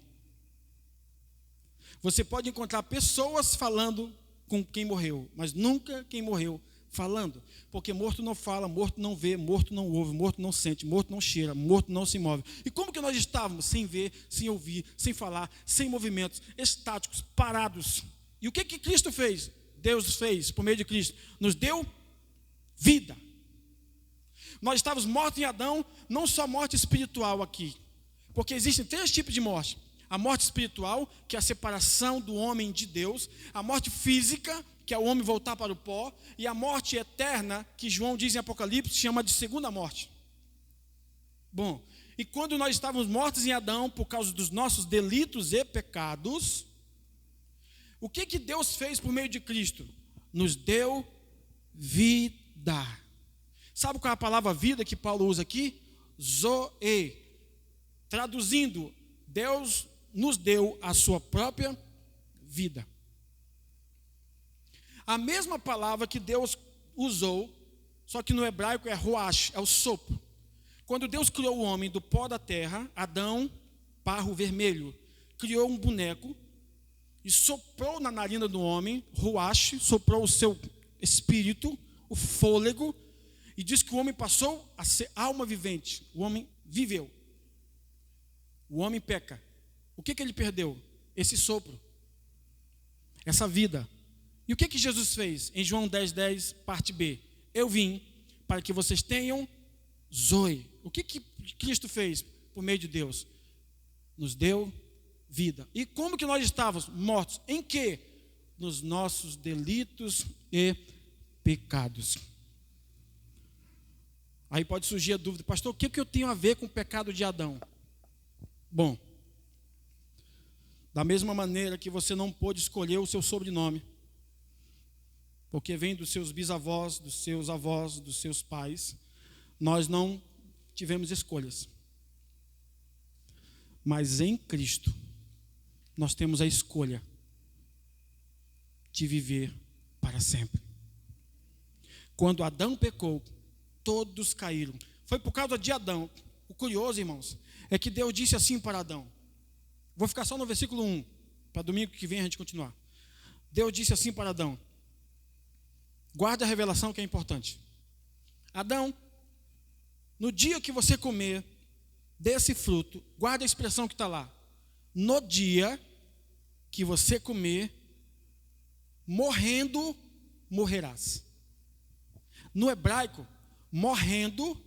Você pode encontrar pessoas falando com quem morreu, mas nunca quem morreu falando. Porque morto não fala, morto não vê, morto não ouve, morto não sente, morto não cheira, morto não se move. E como que nós estávamos? Sem ver, sem ouvir, sem falar, sem movimentos, estáticos, parados. E o que Cristo fez? Deus fez por meio de Cristo. Nos deu vida. Nós estávamos mortos em Adão, não só morte espiritual aqui, porque existem 3 tipos de morte. A morte espiritual, que é a separação do homem de Deus. A morte física, que é o homem voltar para o pó. E a morte eterna, que João diz em Apocalipse, chama de segunda morte. Bom, e quando nós estávamos mortos em Adão, por causa dos nossos delitos e pecados, o que Deus fez por meio de Cristo? Nos deu vida. Sabe qual é a palavra vida que Paulo usa aqui? Zoe. Traduzindo, Deus nos deu a sua própria vida. A mesma palavra que Deus usou, só que no hebraico é ruach, é o sopro. Quando Deus criou o homem do pó da terra, Adão, barro vermelho, criou um boneco e soprou na narina do homem, ruach, soprou o seu espírito, o fôlego, e diz que o homem passou a ser alma vivente. O homem viveu. O homem peca. O que ele perdeu? Esse sopro, essa vida. E o que Jesus fez? Em João 10:10, parte B. Eu vim para que vocês tenham zoe. O que Cristo fez por meio de Deus? Nos deu vida. E como que nós estávamos mortos? Em quê? Nos nossos delitos e pecados. Aí pode surgir a dúvida, pastor, o que eu tenho a ver com o pecado de Adão? Bom, da mesma maneira que você não pôde escolher o seu sobrenome, porque vem dos seus bisavós, dos seus avós, dos seus pais, nós não tivemos escolhas. Mas em Cristo, nós temos a escolha de viver para sempre. Quando Adão pecou, todos caíram. Foi por causa de Adão. O curioso, irmãos, é que Deus disse assim para Adão. Vou ficar só no versículo 1, para domingo que vem a gente continuar. Deus disse assim para Adão. Guarda a revelação que é importante. Adão, no dia que você comer desse fruto, guarda a expressão que está lá. No dia que você comer, morrendo, morrerás. No hebraico, morrendo,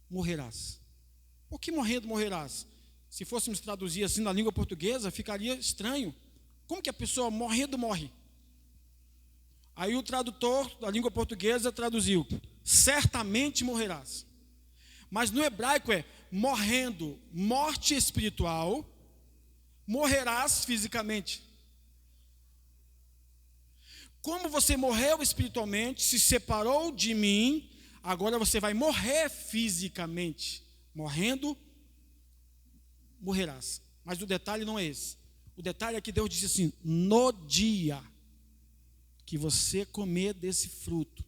morrerás. Por que morrendo, morrerás? Se fôssemos traduzir assim na língua portuguesa, ficaria estranho. Como que a pessoa morrendo morre? Aí o tradutor da língua portuguesa traduziu, certamente morrerás. Mas no hebraico é morrendo, morte espiritual, morrerás fisicamente. Como você morreu espiritualmente, se separou de mim, agora você vai morrer fisicamente. Morrendo, morrerás. Mas o detalhe não é esse. O detalhe é que Deus disse assim, no dia que você comer desse fruto,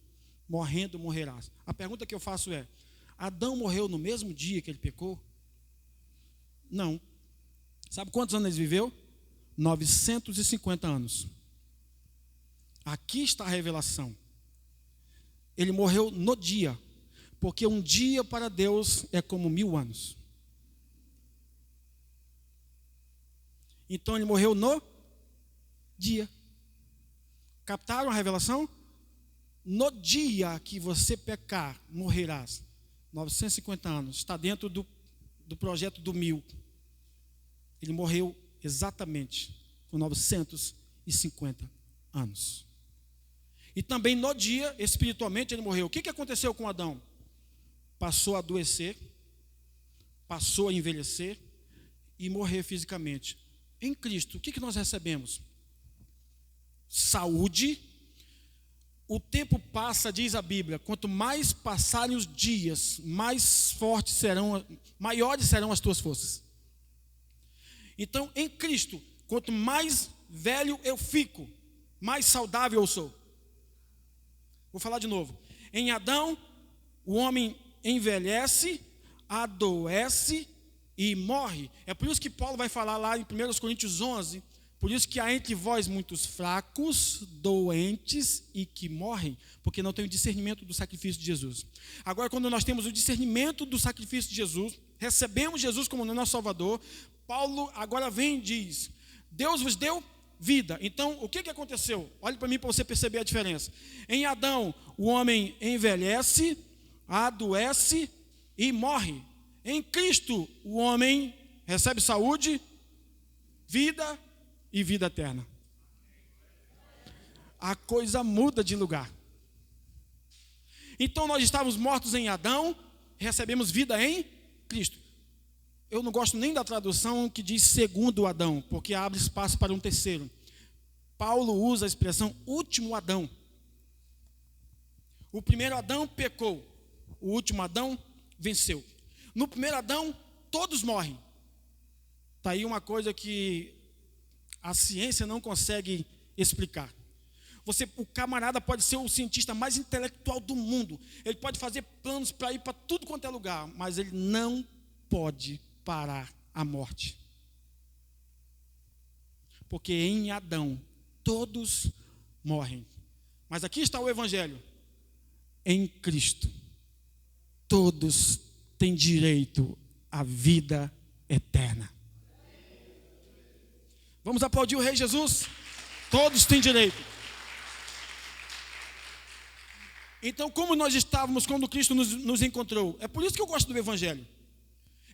morrendo, morrerás. A pergunta que eu faço é, Adão morreu no mesmo dia que ele pecou? Não. Sabe quantos anos ele viveu? 950 anos. Aqui está a revelação. Ele morreu no dia, porque um dia para Deus é como 1000 anos. Então ele morreu no dia. Captaram a revelação? No dia que você pecar, morrerás. 950 anos. Está dentro do projeto do 1000. Ele morreu exatamente com 950 anos. E também no dia, espiritualmente, ele morreu. O que aconteceu com Adão? Passou a adoecer, passou a envelhecer e morrer fisicamente. Em Cristo, o que nós recebemos? Saúde. O tempo passa, diz a Bíblia, quanto mais passarem os dias, maiores serão as tuas forças. Então, em Cristo, quanto mais velho eu fico, mais saudável eu sou. Vou falar de novo. Em Adão, o homem envelhece, adoece e morre. É por isso que Paulo vai falar lá em 1 Coríntios 11, por isso que há entre vós muitos fracos, doentes e que morrem, porque não tem o discernimento do sacrifício de Jesus. Agora, quando nós temos o discernimento do sacrifício de Jesus, recebemos Jesus como nosso Salvador, Paulo agora vem e diz, Deus vos deu vida. Então, o que aconteceu? Olhe para mim para você perceber a diferença. Em Adão, o homem envelhece, adoece e morre. Em Cristo, o homem recebe saúde, vida e vida eterna. A coisa muda de lugar. Então nós estávamos mortos em Adão, recebemos vida em Cristo. Eu não gosto nem da tradução que diz segundo Adão, porque abre espaço para um terceiro. Paulo usa a expressão último Adão. O primeiro Adão pecou, o último Adão venceu. No primeiro Adão, todos morrem. Está aí uma coisa que a ciência não consegue explicar. O camarada pode ser o cientista mais intelectual do mundo. Ele pode fazer planos para ir para tudo quanto é lugar, mas ele não pode parar a morte. Porque em Adão, todos morrem. Mas aqui está o Evangelho. Em Cristo, todos têm direito à vida eterna. Vamos aplaudir o Rei Jesus? Todos têm direito. Então, como nós estávamos quando Cristo nos encontrou? É por isso que eu gosto do Evangelho.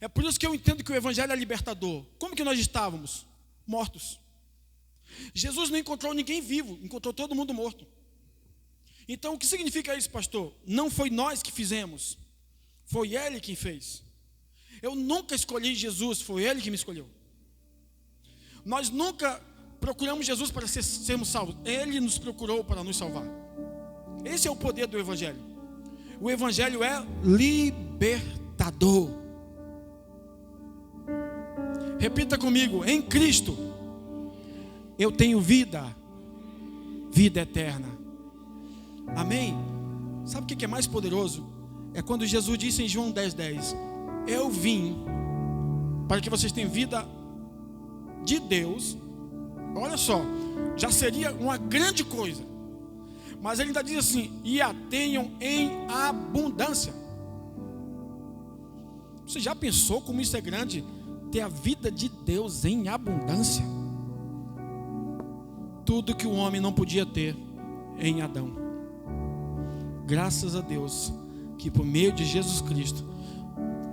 É por isso que eu entendo que o Evangelho é libertador. Como que nós estávamos? Mortos. Jesus não encontrou ninguém vivo, encontrou todo mundo morto. Então, o que significa isso, pastor? Não foi nós que fizemos, foi Ele quem fez. Eu nunca escolhi Jesus, foi Ele que me escolheu. Nós nunca procuramos Jesus para sermos salvos, Ele nos procurou para nos salvar. Esse é o poder do Evangelho. O Evangelho é libertador. Repita comigo: em Cristo eu tenho vida eterna. Amém? Sabe o que é mais poderoso? É quando Jesus disse em João 10:10: eu vim para que vocês tenham vida de Deus. Olha só, já seria uma grande coisa. Mas ele ainda diz assim: e a tenham em abundância. Você já pensou como isso é grande? Ter a vida de Deus em abundância. Tudo que o homem não podia ter em Adão. Graças a Deus que por meio de Jesus Cristo,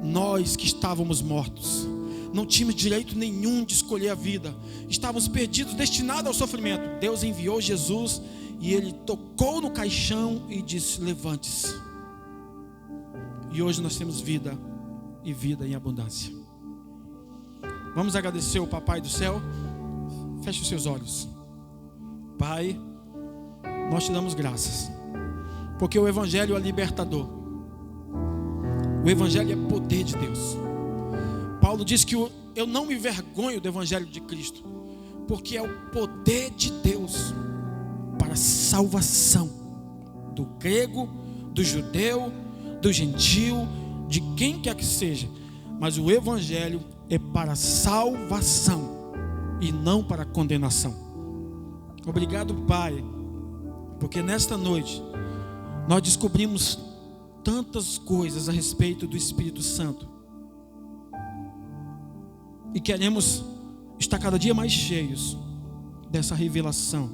nós que estávamos mortos, não tínhamos direito nenhum de escolher a vida, estávamos perdidos, destinados ao sofrimento. Deus enviou Jesus e Ele tocou no caixão e disse: levante-se. E hoje nós temos vida e vida em abundância. Vamos agradecer o Papai do céu. Feche os seus olhos. Pai, nós te damos graças, porque o Evangelho é libertador. O Evangelho é poder de Deus. Paulo diz que eu não me envergonho do Evangelho de Cristo, porque é o poder de Deus para a salvação do grego, do judeu, do gentil, de quem quer que seja. Mas o Evangelho é para salvação e não para condenação. Obrigado, Pai, porque nesta noite nós descobrimos tantas coisas a respeito do Espírito Santo e queremos estar cada dia mais cheios dessa revelação.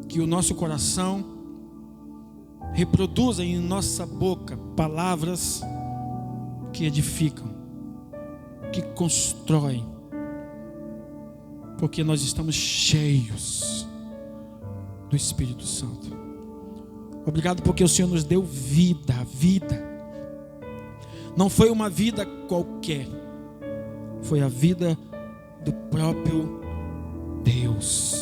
Que o nosso coração reproduza em nossa boca palavras que edificam, que constroem, porque nós estamos cheios do Espírito Santo. Obrigado porque o Senhor nos deu vida. Não foi uma vida qualquer, foi a vida do próprio Deus.